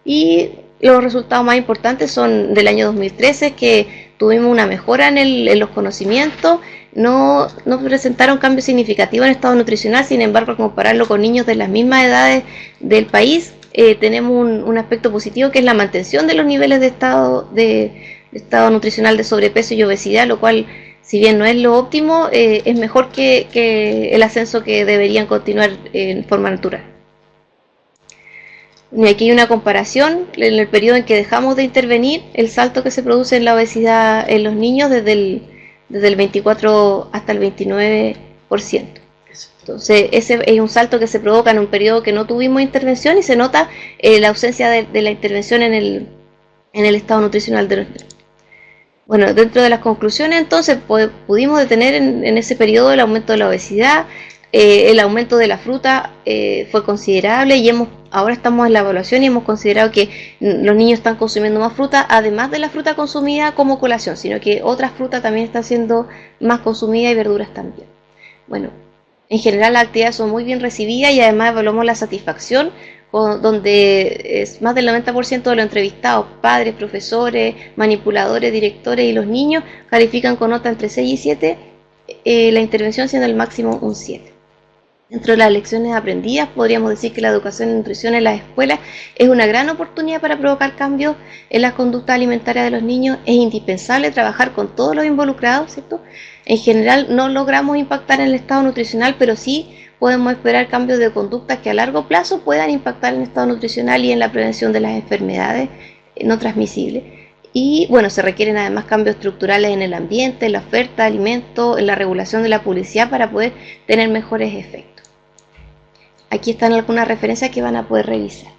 Y los resultados más importantes son del año 2013, que tuvimos una mejora en los conocimientos. No presentaron cambios significativos en estado nutricional. Sin embargo, al compararlo con niños de las mismas edades del país, tenemos un aspecto positivo, que es la mantención de los niveles de estado nutricional de sobrepeso y obesidad, lo cual, si bien no es lo óptimo, es mejor que el ascenso que deberían continuar en forma natural. Y aquí hay una comparación en el periodo en que dejamos de intervenir, el salto que se produce en la obesidad en los niños desde el 24 hasta el 29%. Entonces ese es un salto que se provoca en un periodo que no tuvimos intervención, y se nota la ausencia de la intervención en el estado nutricional de los niños. Bueno, dentro de las conclusiones, entonces, pudimos detener en ese periodo el aumento de la obesidad. El aumento de la fruta fue considerable, y ahora estamos en la evaluación y hemos considerado que los niños están consumiendo más fruta, además de la fruta consumida como colación, sino que otras frutas también están siendo más consumidas, y verduras también. Bueno, en general las actividades son muy bien recibidas, y además evaluamos la satisfacción donde es más del 90% de los entrevistados, padres, profesores, manipuladores, directores y los niños, califican con nota entre 6 y 7, la intervención siendo el máximo un 7. Dentro de las lecciones aprendidas, podríamos decir que la educación en nutrición en las escuelas es una gran oportunidad para provocar cambios en las conductas alimentarias de los niños. Es indispensable trabajar con todos los involucrados, ¿cierto? En general no logramos impactar en el estado nutricional, pero sí podemos esperar cambios de conductas que a largo plazo puedan impactar en el estado nutricional y en la prevención de las enfermedades no transmisibles. Y bueno, se requieren además cambios estructurales en el ambiente, en la oferta de alimentos, en la regulación de la publicidad para poder tener mejores efectos. Aquí están algunas referencias que van a poder revisar.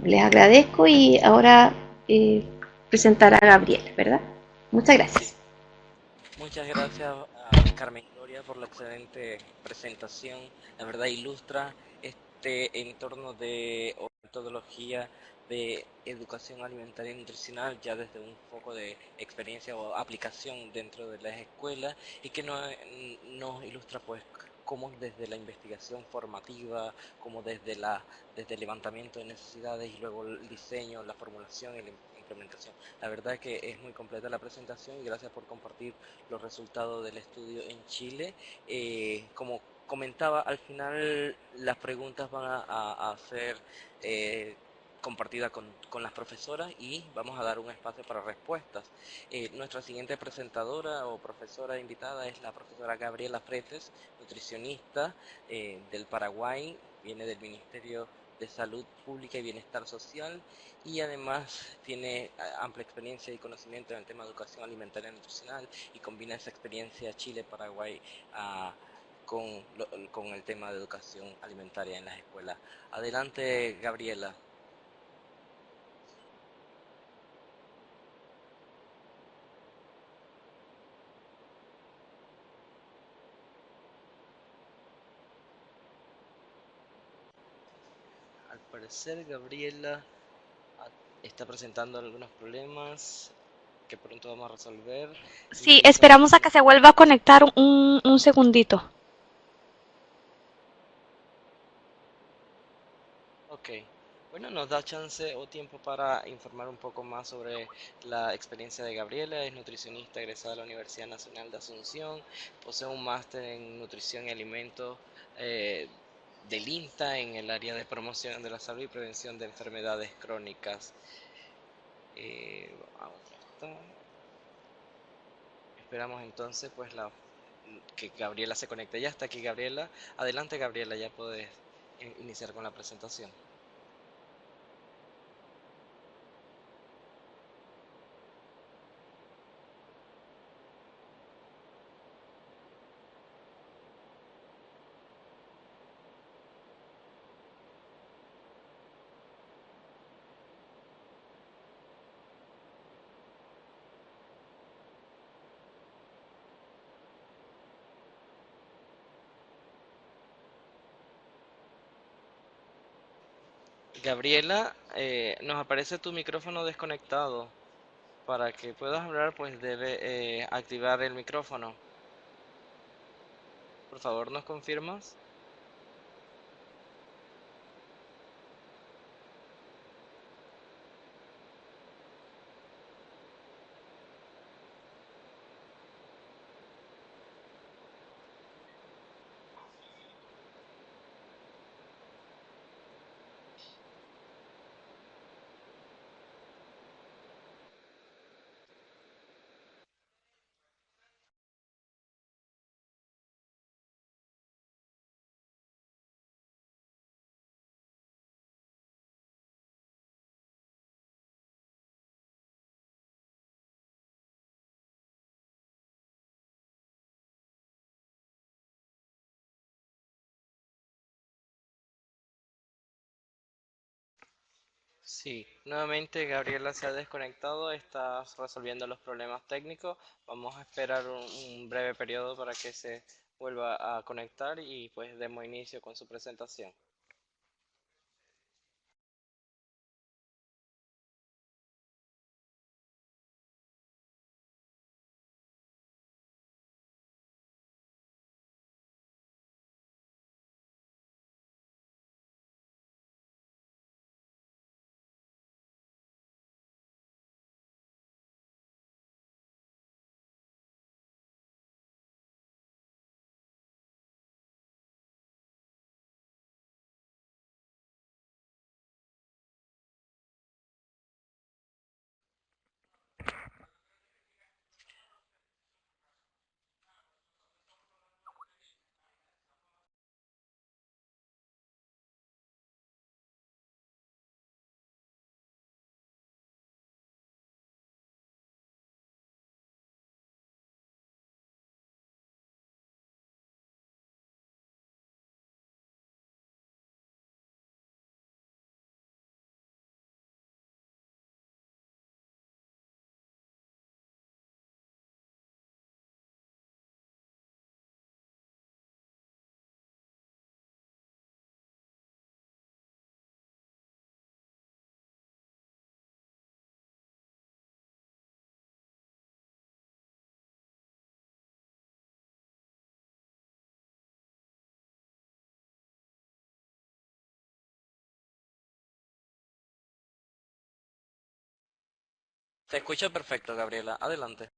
Les agradezco y ahora presentará a Gabriel, ¿verdad? Muchas gracias. Muchas gracias a Carmen Gloria por la excelente presentación. La verdad ilustra este entorno de metodología de educación alimentaria y nutricional ya desde un foco de experiencia o aplicación dentro de las escuelas y que nos ilustra pues cómo desde la investigación formativa, como desde el levantamiento de necesidades y luego el diseño, la formulación y la implementación. La verdad es que es muy completa la presentación y gracias por compartir los resultados del estudio en Chile. Como comentaba, al final las preguntas van a ser compartidas con las profesoras y vamos a dar un espacio para respuestas. Nuestra siguiente presentadora o profesora invitada es la profesora Gabriela Fretes, nutricionista del Paraguay, viene del Ministerio de Salud Pública y Bienestar Social y además tiene amplia experiencia y conocimiento en el tema de educación alimentaria y nutricional y combina esa experiencia Chile-Paraguay con el tema de educación alimentaria en las escuelas. Adelante, Gabriela. Al parecer, Gabriela está presentando algunos problemas que pronto vamos a resolver. Sí, Incluso esperamos a que se vuelva a conectar un segundito. ok. Bueno, nos da chance o tiempo para informar un poco más sobre la experiencia de Gabriela. Es nutricionista egresada de la Universidad Nacional de Asunción. Posee un máster en nutrición y alimentos del INTA en el área de promoción de la salud y prevención de enfermedades crónicas. Vamos a estar. Esperamos entonces pues que Gabriela se conecte. Ya está aquí Gabriela. Adelante, Gabriela, ya puedes iniciar con la presentación. Gabriela, nos aparece tu micrófono desconectado. Para que puedas hablar, pues debe activar el micrófono. Por favor, ¿nos confirmas? Sí, nuevamente Gabriela se ha desconectado, está resolviendo los problemas técnicos. Vamos a esperar un breve periodo para que se vuelva a conectar y pues demos inicio con su presentación. Se escucha perfecto, Gabriela. Adelante.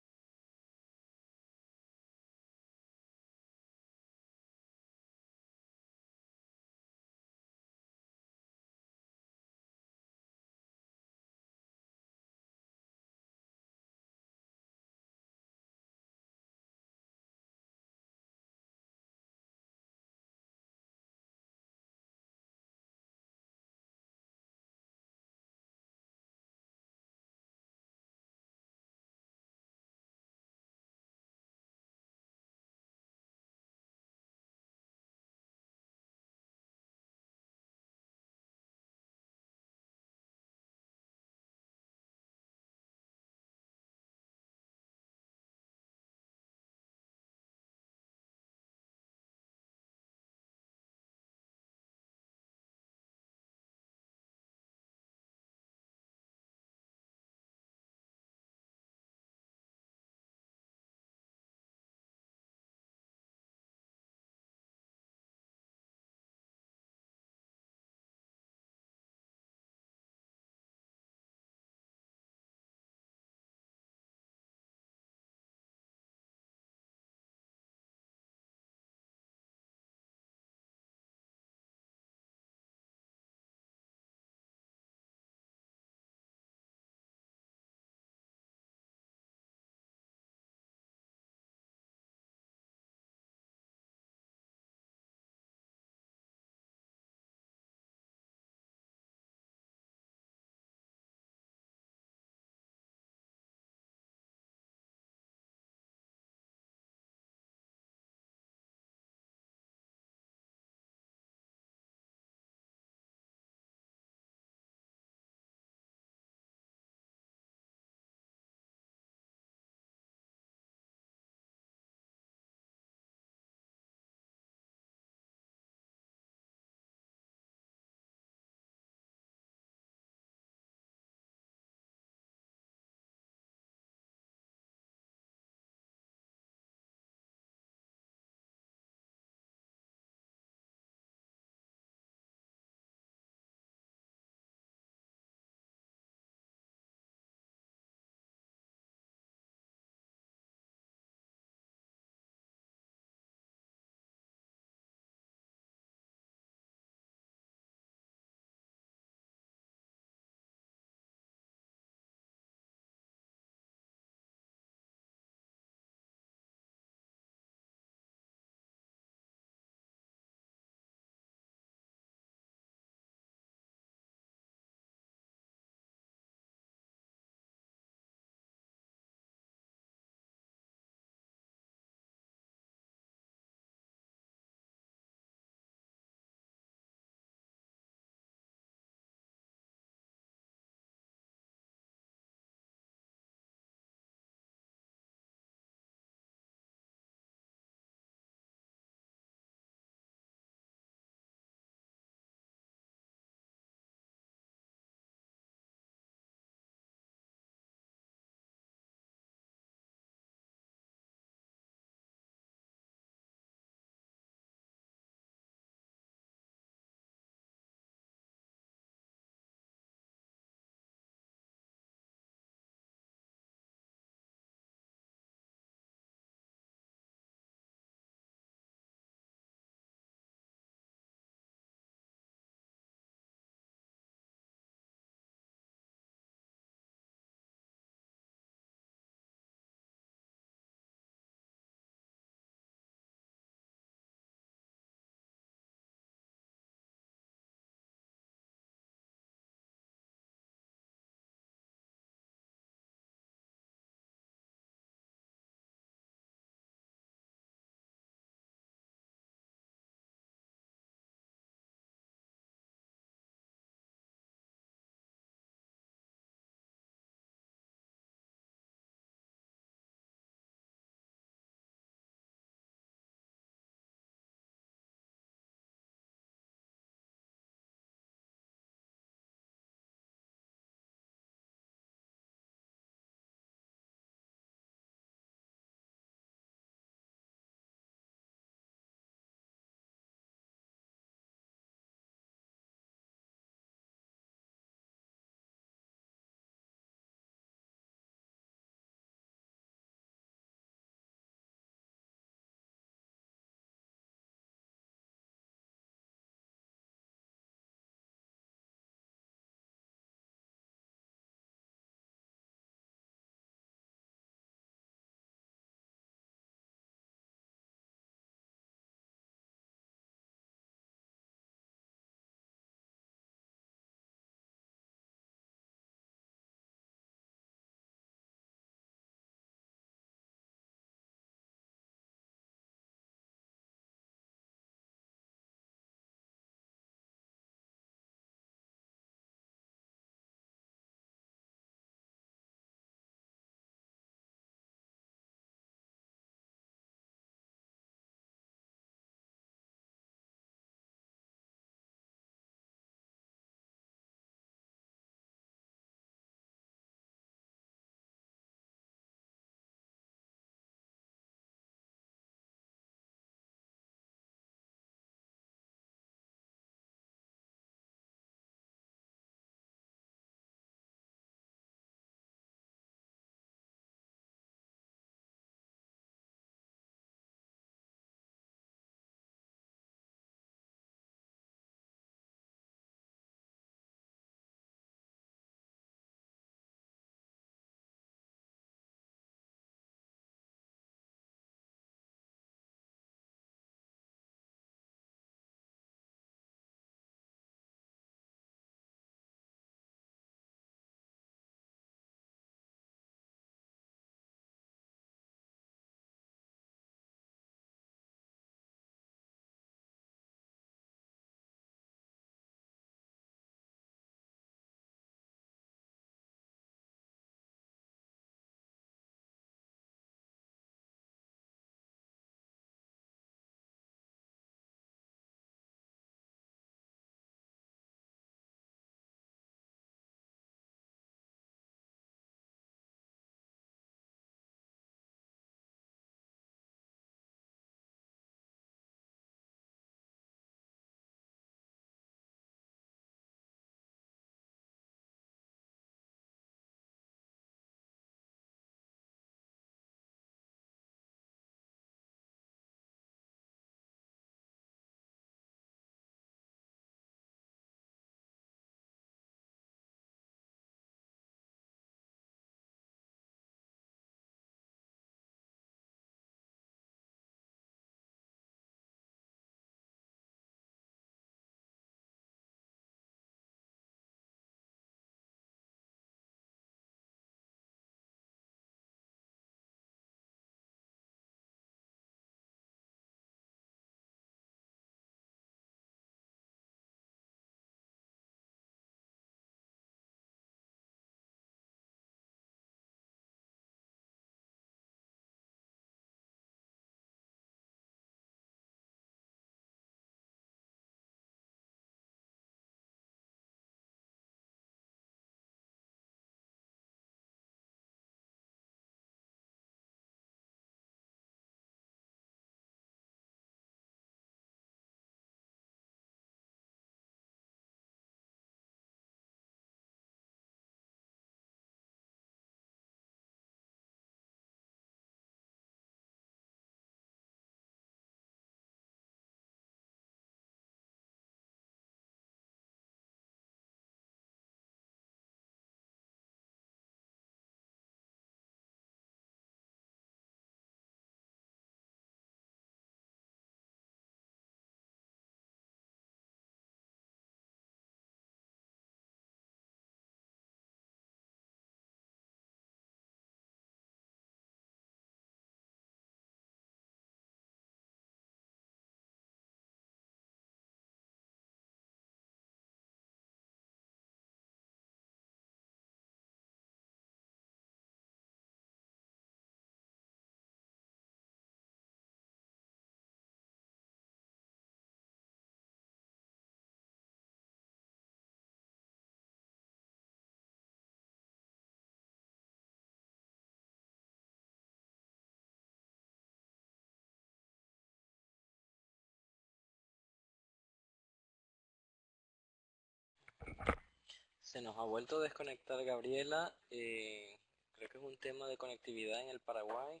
Se nos ha vuelto a desconectar Gabriela. Creo que es un tema de conectividad en el Paraguay.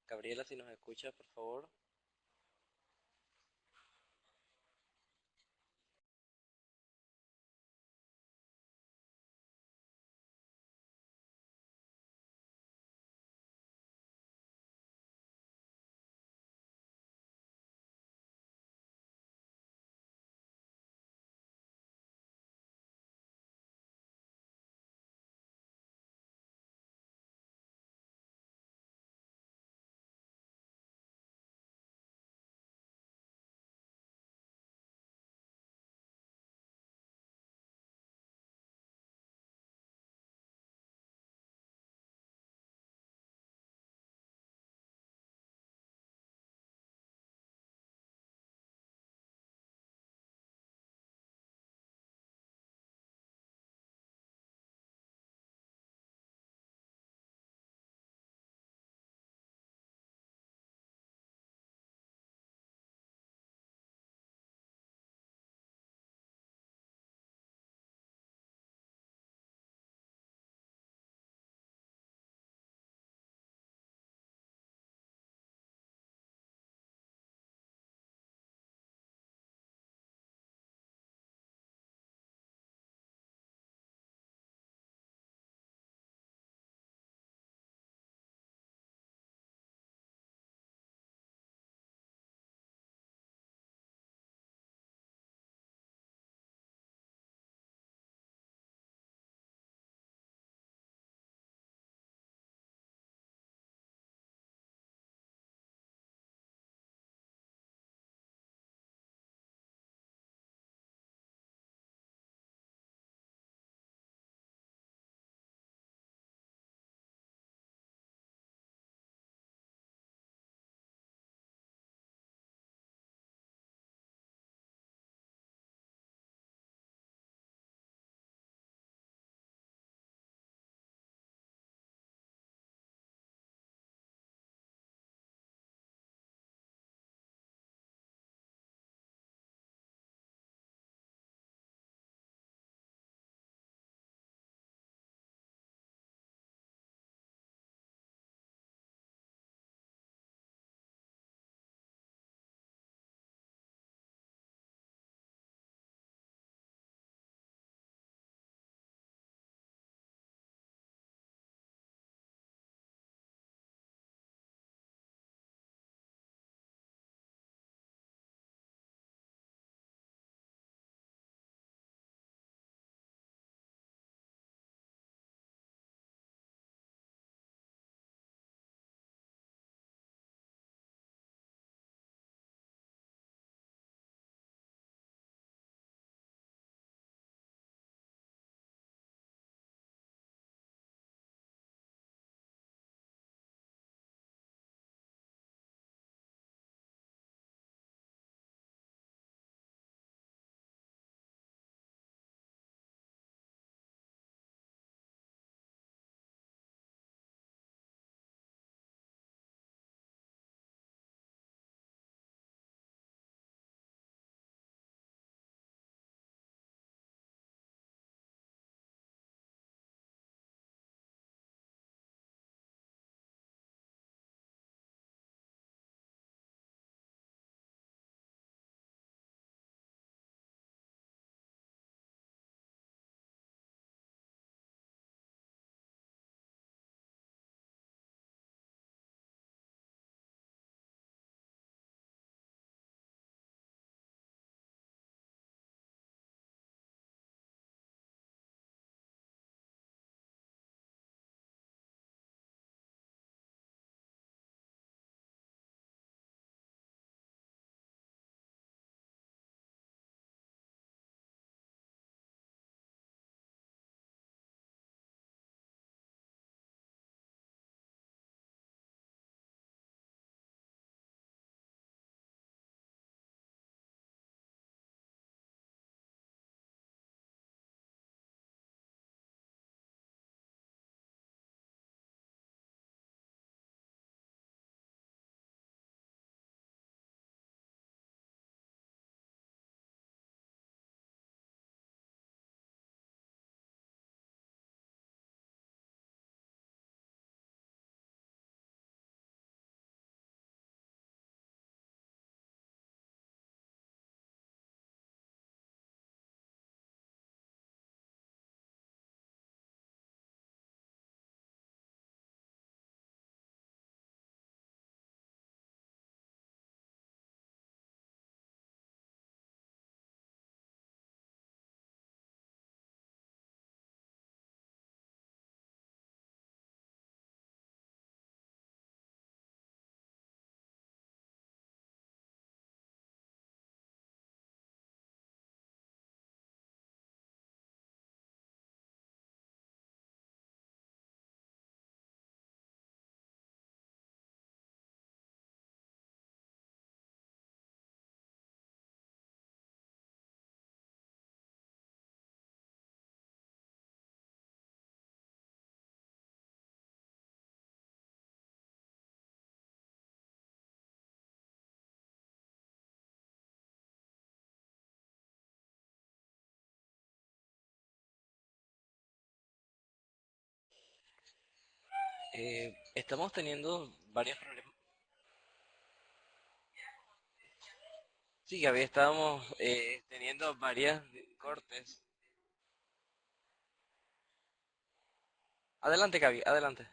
Gabriela, si nos escuchas, por favor. Estamos teniendo varios problemas. Sí, Gaby, estábamos teniendo varias cortes. Adelante, Gaby, adelante.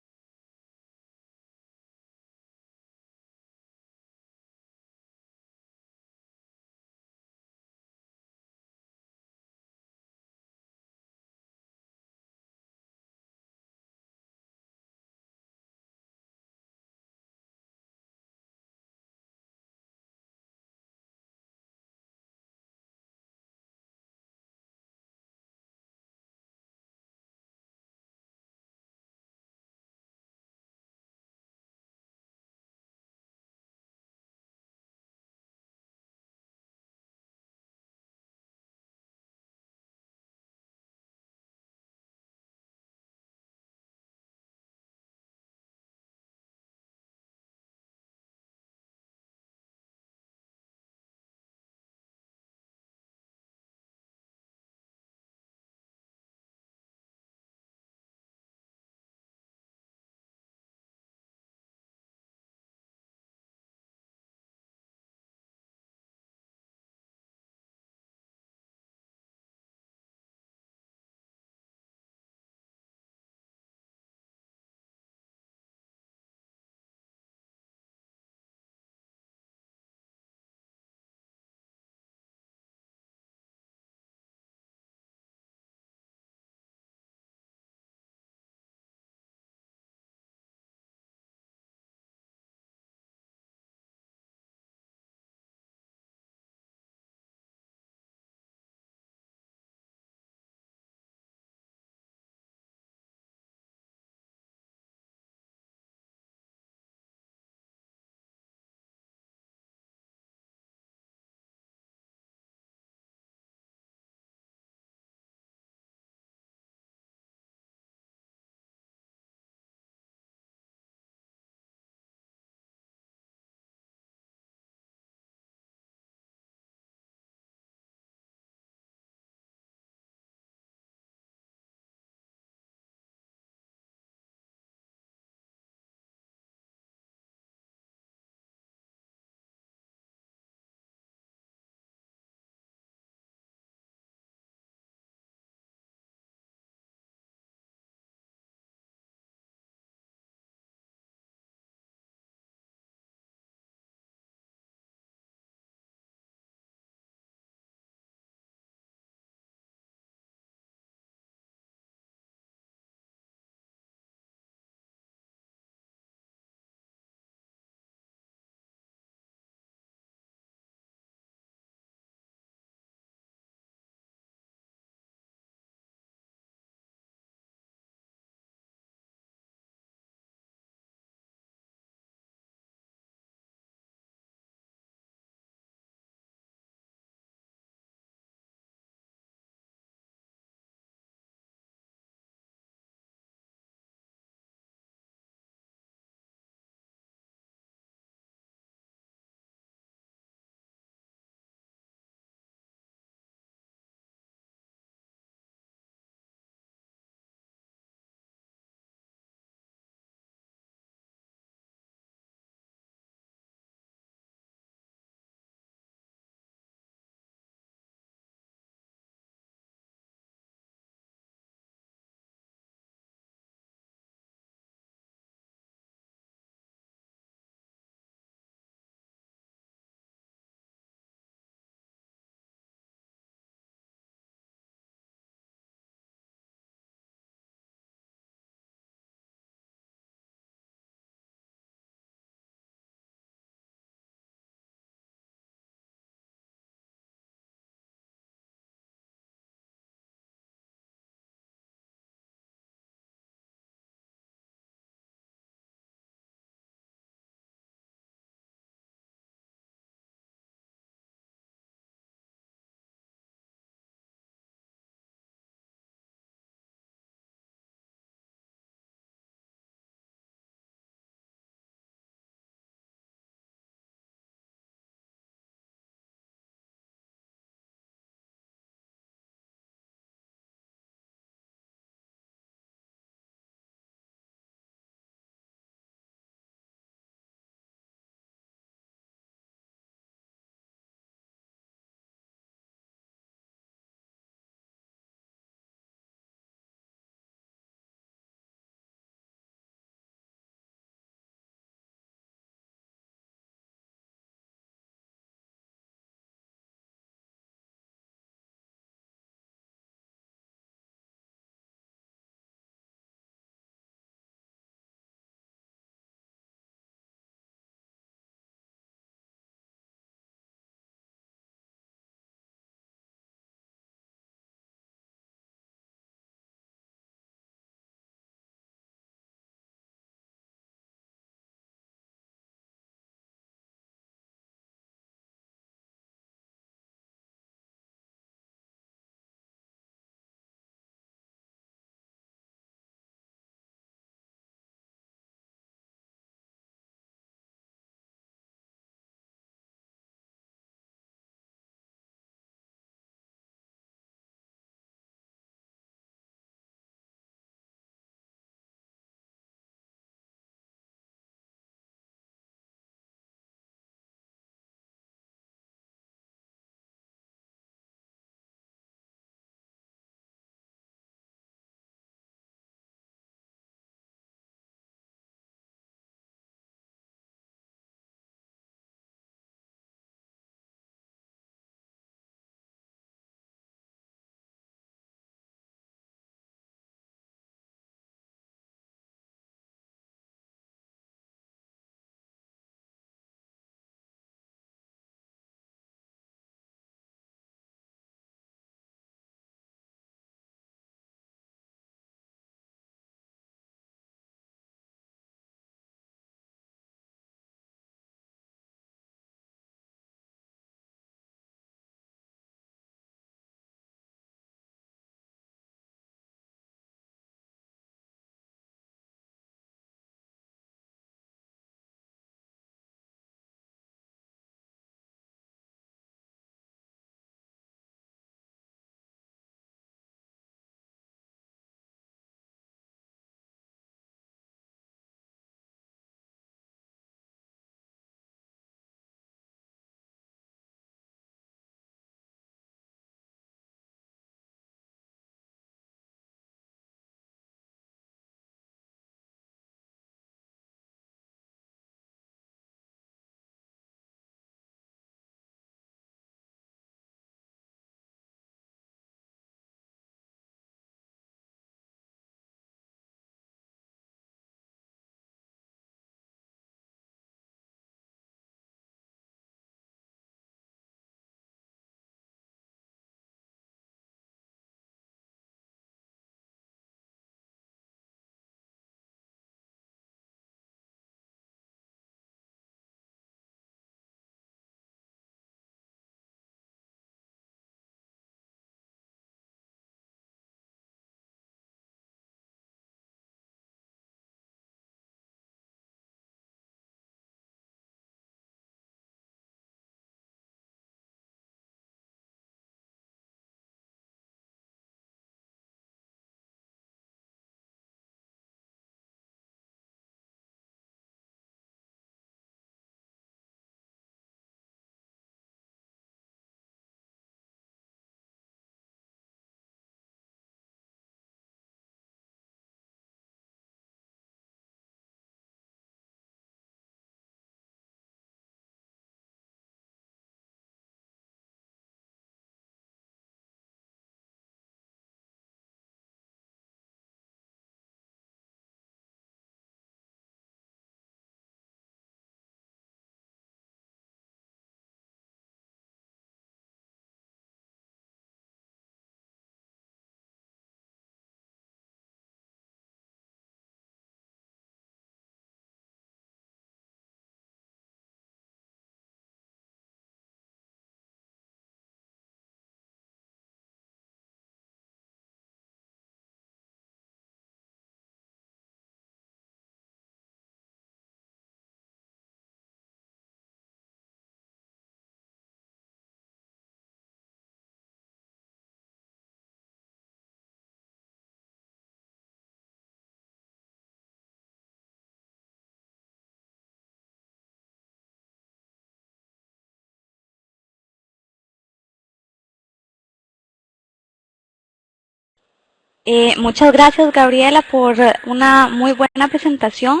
Muchas gracias, Gabriela, por una muy buena presentación.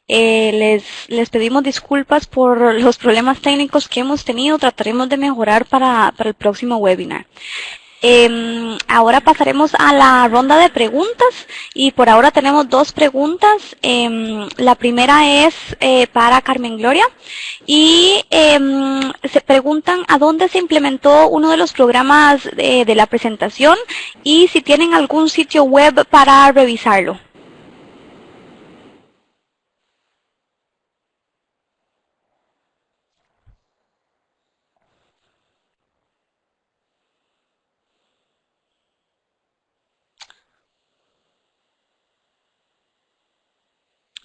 Les pedimos disculpas por los problemas técnicos que hemos tenido. Trataremos de mejorar para el próximo webinar. Ahora pasaremos a la ronda de preguntas y por ahora tenemos dos preguntas. La primera es para Carmen Gloria y se preguntan a dónde se implementó uno de los programas de la presentación y si tienen algún sitio web para revisarlo.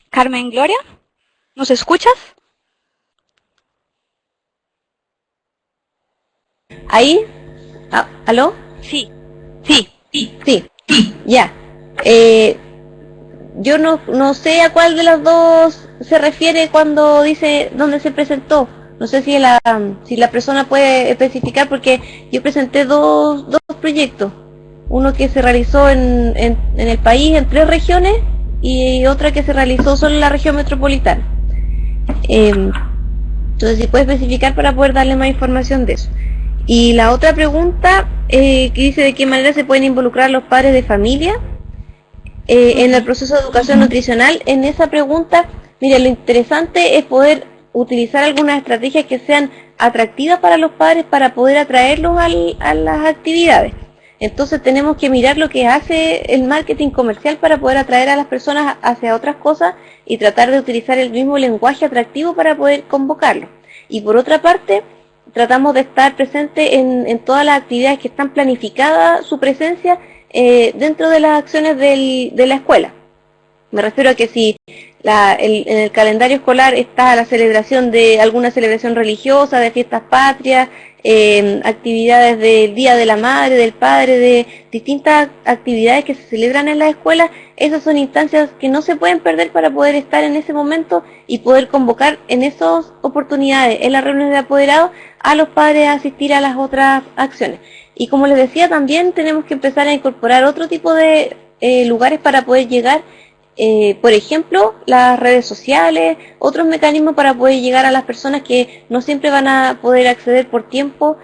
Carmen Gloria, ¿nos escuchas? ¿Ahí? ¿Aló? Sí, sí. Sí, ya. Yo no sé a cuál de las dos se refiere cuando dice dónde se presentó. No sé si la persona puede especificar porque yo presenté dos proyectos. Uno que se realizó en el país, en 3 regiones, y otra que se realizó solo en la región metropolitana. Entonces, si puede especificar para poder darle más información de eso. Y la otra pregunta, que dice de qué manera se pueden involucrar los padres de familia en el proceso de educación nutricional. En esa pregunta, mire, lo interesante es poder utilizar algunas estrategias que sean atractivas para los padres para poder atraerlos a las actividades. Entonces tenemos que mirar lo que hace el marketing comercial para poder atraer a las personas hacia otras cosas y tratar de utilizar el mismo lenguaje atractivo para poder convocarlos. Y por otra parte, tratamos de estar presentes en todas las actividades que están planificadas su presencia dentro de las acciones de la escuela. Me refiero a que si en el calendario escolar está la celebración de alguna celebración religiosa, de fiestas patrias, actividades del Día de la Madre, del Padre, de distintas actividades que se celebran en las escuelas, esas son instancias que no se pueden perder para poder estar en ese momento y poder convocar en esas oportunidades, en las reuniones de apoderados, a los padres a asistir a las otras acciones. Y como les decía, también tenemos que empezar a incorporar otro tipo de lugares para poder llegar, por ejemplo, las redes sociales, otros mecanismos para poder llegar a las personas que no siempre van a poder acceder por tiempo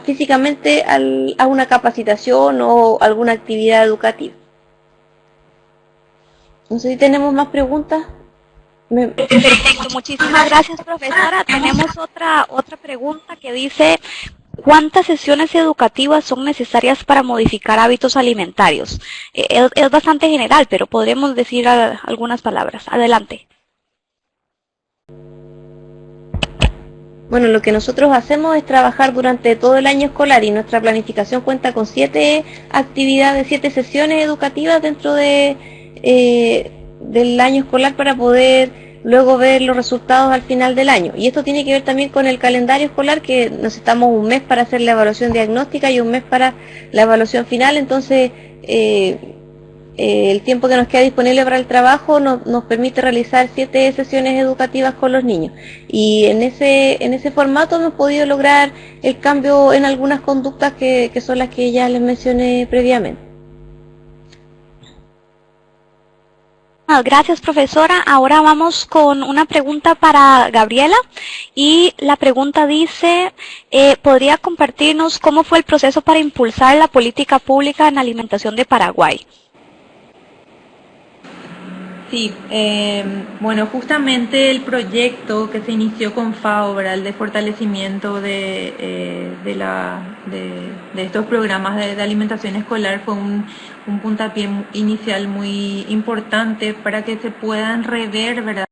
físicamente a una capacitación o alguna actividad educativa. No sé si tenemos más preguntas. Perfecto, muchísimas gracias, profesora. Tenemos otra pregunta que dice: ¿cuántas sesiones educativas son necesarias para modificar hábitos alimentarios? Es bastante general, pero podremos decir algunas palabras. Adelante. Bueno, lo que nosotros hacemos es trabajar durante todo el año escolar y nuestra planificación cuenta con 7 actividades, 7 sesiones educativas dentro del año escolar para poder luego ver los resultados al final del año. Y esto tiene que ver también con el calendario escolar, que necesitamos un mes para hacer la evaluación diagnóstica y un mes para la evaluación final. Entonces, el tiempo que nos queda disponible para el trabajo nos permite realizar 7 sesiones educativas con los niños. Y en ese formato hemos podido lograr el cambio en algunas conductas que son las que ya les mencioné previamente. Gracias, profesora. Ahora vamos con una pregunta para Gabriela y la pregunta dice: ¿podría compartirnos cómo fue el proceso para impulsar la política pública en alimentación de Paraguay? Sí, bueno, justamente el proyecto que se inició con FAO, ¿verdad?, el de fortalecimiento de estos programas de alimentación escolar, fue un puntapié inicial muy importante para que se puedan rever, ¿verdad?,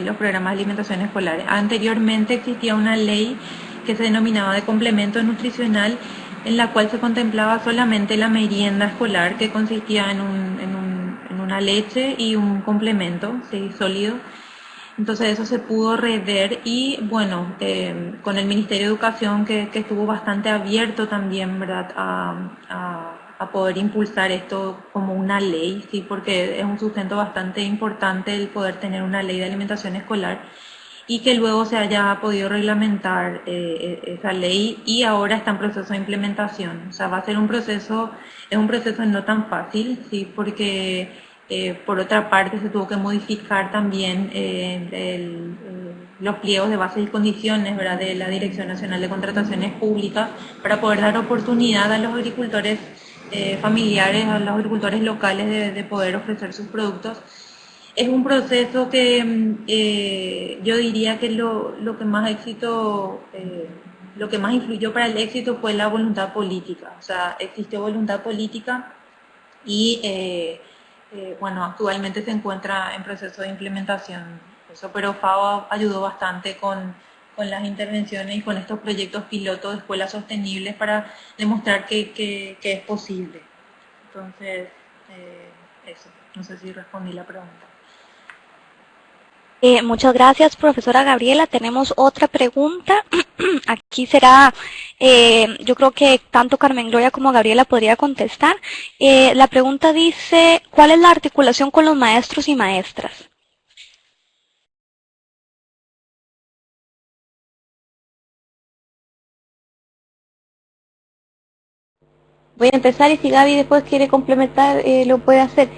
los programas de alimentación escolar. Anteriormente existía una ley que se denominaba de complemento nutricional, en la cual se contemplaba solamente la merienda escolar, que consistía en una leche y un complemento, ¿sí?, sólido. Entonces eso se pudo rever y bueno, con el Ministerio de Educación que estuvo bastante abierto también, ¿verdad?, a poder impulsar esto como una ley, sí, porque es un sustento bastante importante el poder tener una ley de alimentación escolar. y que luego se haya podido reglamentar esa ley y ahora está en proceso de implementación. O sea, va a ser un proceso, es un proceso no tan fácil, sí, porque por otra parte se tuvo que modificar también los pliegos de bases y condiciones, ¿verdad?, de la Dirección Nacional de Contrataciones Públicas para poder dar oportunidad a los agricultores familiares, a los agricultores locales de poder ofrecer sus productos. Es un proceso que yo diría que lo que más lo que más influyó para el éxito fue la voluntad política. O sea, existió voluntad política y bueno, actualmente se encuentra en proceso de implementación. Eso, pero FAO ayudó bastante con las intervenciones y con estos proyectos pilotos de escuelas sostenibles para demostrar que es posible. Entonces, eso, no sé si respondí la pregunta. Muchas gracias, profesora Gabriela. Tenemos otra pregunta. Aquí será, yo creo que tanto Carmen Gloria como Gabriela podría contestar. La pregunta dice, ¿cuál es la articulación con los maestros y maestras? Voy a empezar y si Gaby después quiere complementar, lo puede hacer.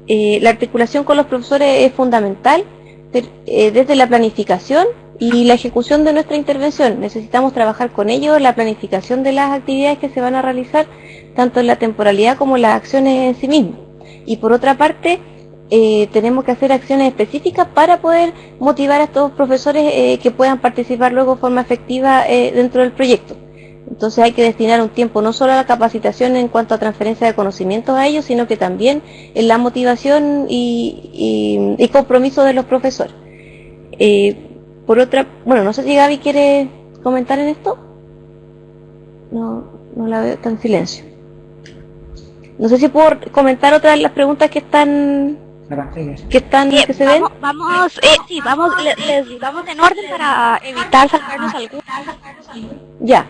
La articulación con los profesores es fundamental desde la planificación y la ejecución de nuestra intervención. Necesitamos trabajar con ellos la planificación de las actividades que se van a realizar, tanto en la temporalidad como en las acciones en sí mismas. Y por otra parte, tenemos que hacer acciones específicas para poder motivar a estos profesores que puedan participar luego de forma efectiva dentro del proyecto. Entonces hay que destinar un tiempo no solo a la capacitación en cuanto a transferencia de conocimientos a ellos, sino que también en la motivación y compromiso de los profesores. Por otra, bueno, no sé si Gaby quiere comentar en esto. No la veo, está en silencio. No sé si puedo comentar otra de las preguntas que están que se ven. Sí, les damos en orden para evitar saltarnos alguna. Ya.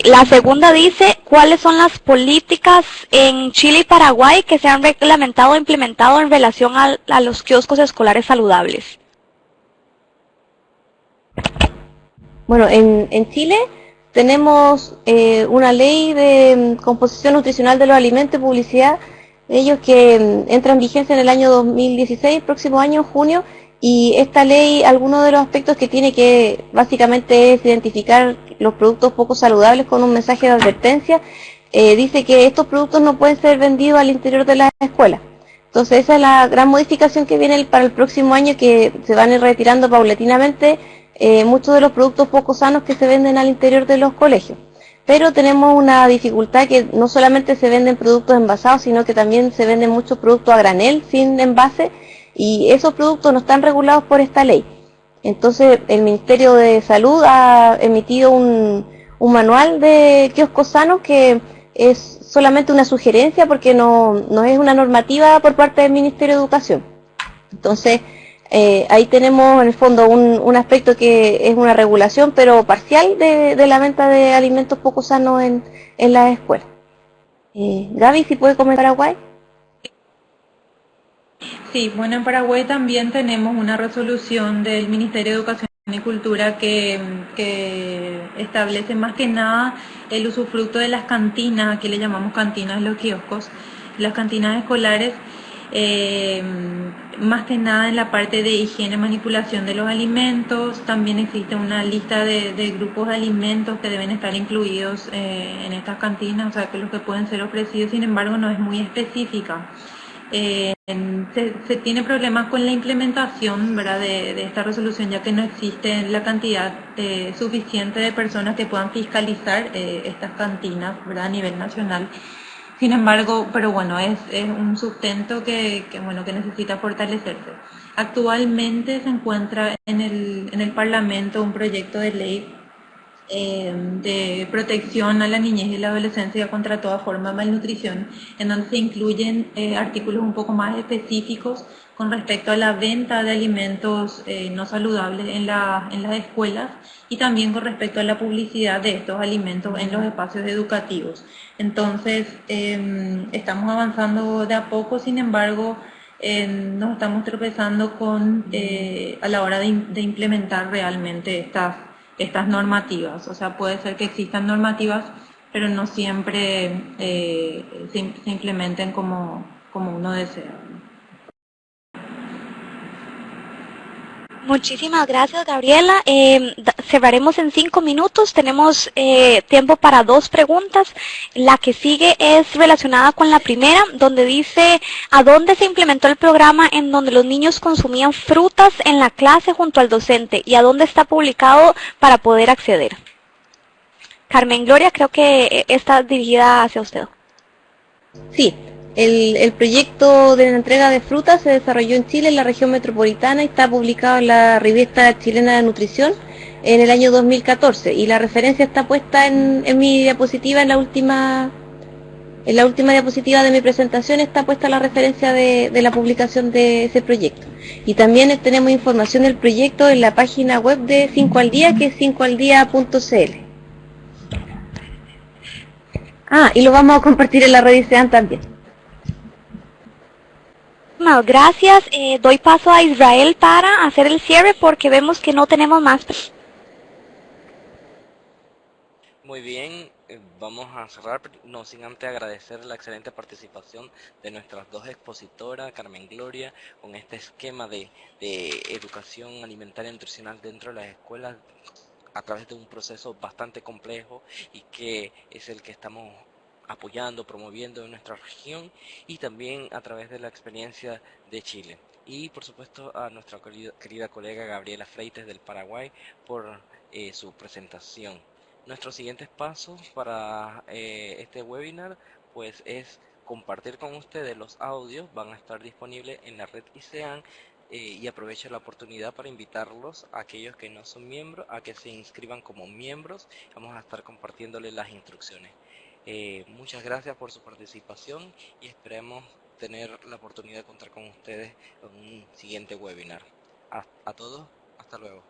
La segunda dice, ¿cuáles son las políticas en Chile y Paraguay que se han reglamentado o implementado en relación a los kioscos escolares saludables? Bueno, en Chile tenemos una ley de composición nutricional de los alimentos y publicidad de ellos que entra en vigencia en el año 2016, próximo año, junio, y esta ley, algunos de los aspectos que tiene que básicamente es identificar los productos poco saludables con un mensaje de advertencia, dice que estos productos no pueden ser vendidos al interior de las escuelas. Entonces esa es la gran modificación que viene para el próximo año, que se van a ir retirando paulatinamente muchos de los productos poco sanos que se venden al interior de los colegios. Pero tenemos una dificultad que no solamente se venden productos envasados, sino que también se venden muchos productos a granel, sin envase, y esos productos no están regulados por esta ley. Entonces el Ministerio de Salud ha emitido un manual de kioscos sanos que es solamente una sugerencia porque no es una normativa por parte del Ministerio de Educación. Entonces ahí tenemos en el fondo un aspecto que es una regulación pero parcial de la venta de alimentos poco sanos en las escuelas. Gaby, si puede comentar Paraguay. Sí, bueno, en Paraguay también tenemos una resolución del Ministerio de Educación y Cultura que establece más que nada el usufructo de las cantinas, aquí le llamamos cantinas los kioscos, las cantinas escolares, más que nada en la parte de higiene y manipulación de los alimentos. También existe una lista de grupos de alimentos que deben estar incluidos en estas cantinas, o sea, que los que pueden ser ofrecidos, sin embargo, no es muy específica. Se tiene problemas con la implementación, ¿verdad?, de esta resolución, ya que no existe la cantidad suficiente de personas que puedan fiscalizar estas cantinas, ¿verdad?, a nivel nacional. Sin embargo, pero bueno, es un sustento que necesita fortalecerse. Actualmente se encuentra en el Parlamento un proyecto de ley de protección a la niñez y la adolescencia contra toda forma de malnutrición, en donde se incluyen artículos un poco más específicos con respecto a la venta de alimentos no saludables en las escuelas y también con respecto a la publicidad de estos alimentos en los espacios educativos. Entonces, estamos avanzando de a poco, sin embargo, nos estamos tropezando con a la hora de implementar realmente estas normativas. O sea, puede ser que existan normativas, pero no siempre se implementen como uno desea. Muchísimas gracias, Gabriela. Cerraremos en 5 minutos. Tenemos tiempo para 2 preguntas. La que sigue es relacionada con la primera, donde dice, ¿a dónde se implementó el programa en donde los niños consumían frutas en la clase junto al docente? ¿Y a dónde está publicado para poder acceder? Carmen Gloria, creo que está dirigida hacia usted. Sí, el proyecto de la entrega de frutas se desarrolló en Chile, en la región metropolitana, y está publicado en la revista chilena de nutrición en el año 2014. Y la referencia está puesta en mi diapositiva, en la última diapositiva de mi presentación está puesta la referencia de la publicación de ese proyecto. Y también tenemos información del proyecto en la página web de 5 al día, que es 5aldia.cl. Y lo vamos a compartir en la red ISEAN también. Gracias. Doy paso a Israel para hacer el cierre porque vemos que no tenemos más. Muy bien, vamos a cerrar, no sin antes agradecer la excelente participación de nuestras dos expositoras, Carmen Gloria, con este esquema de educación alimentaria y nutricional dentro de las escuelas a través de un proceso bastante complejo y que es el que estamos apoyando, promoviendo en nuestra región, y también a través de la experiencia de Chile. Y por supuesto a nuestra querida colega Gabriela Freites del Paraguay por su presentación. Nuestros siguientes pasos para este webinar pues es compartir con ustedes los audios, van a estar disponibles en la red ISEAN, y aprovecho la oportunidad para invitarlos a aquellos que no son miembros a que se inscriban como miembros. Vamos a estar compartiéndoles las instrucciones. Muchas gracias por su participación y esperemos tener la oportunidad de contar con ustedes en un siguiente webinar. A todos, hasta luego.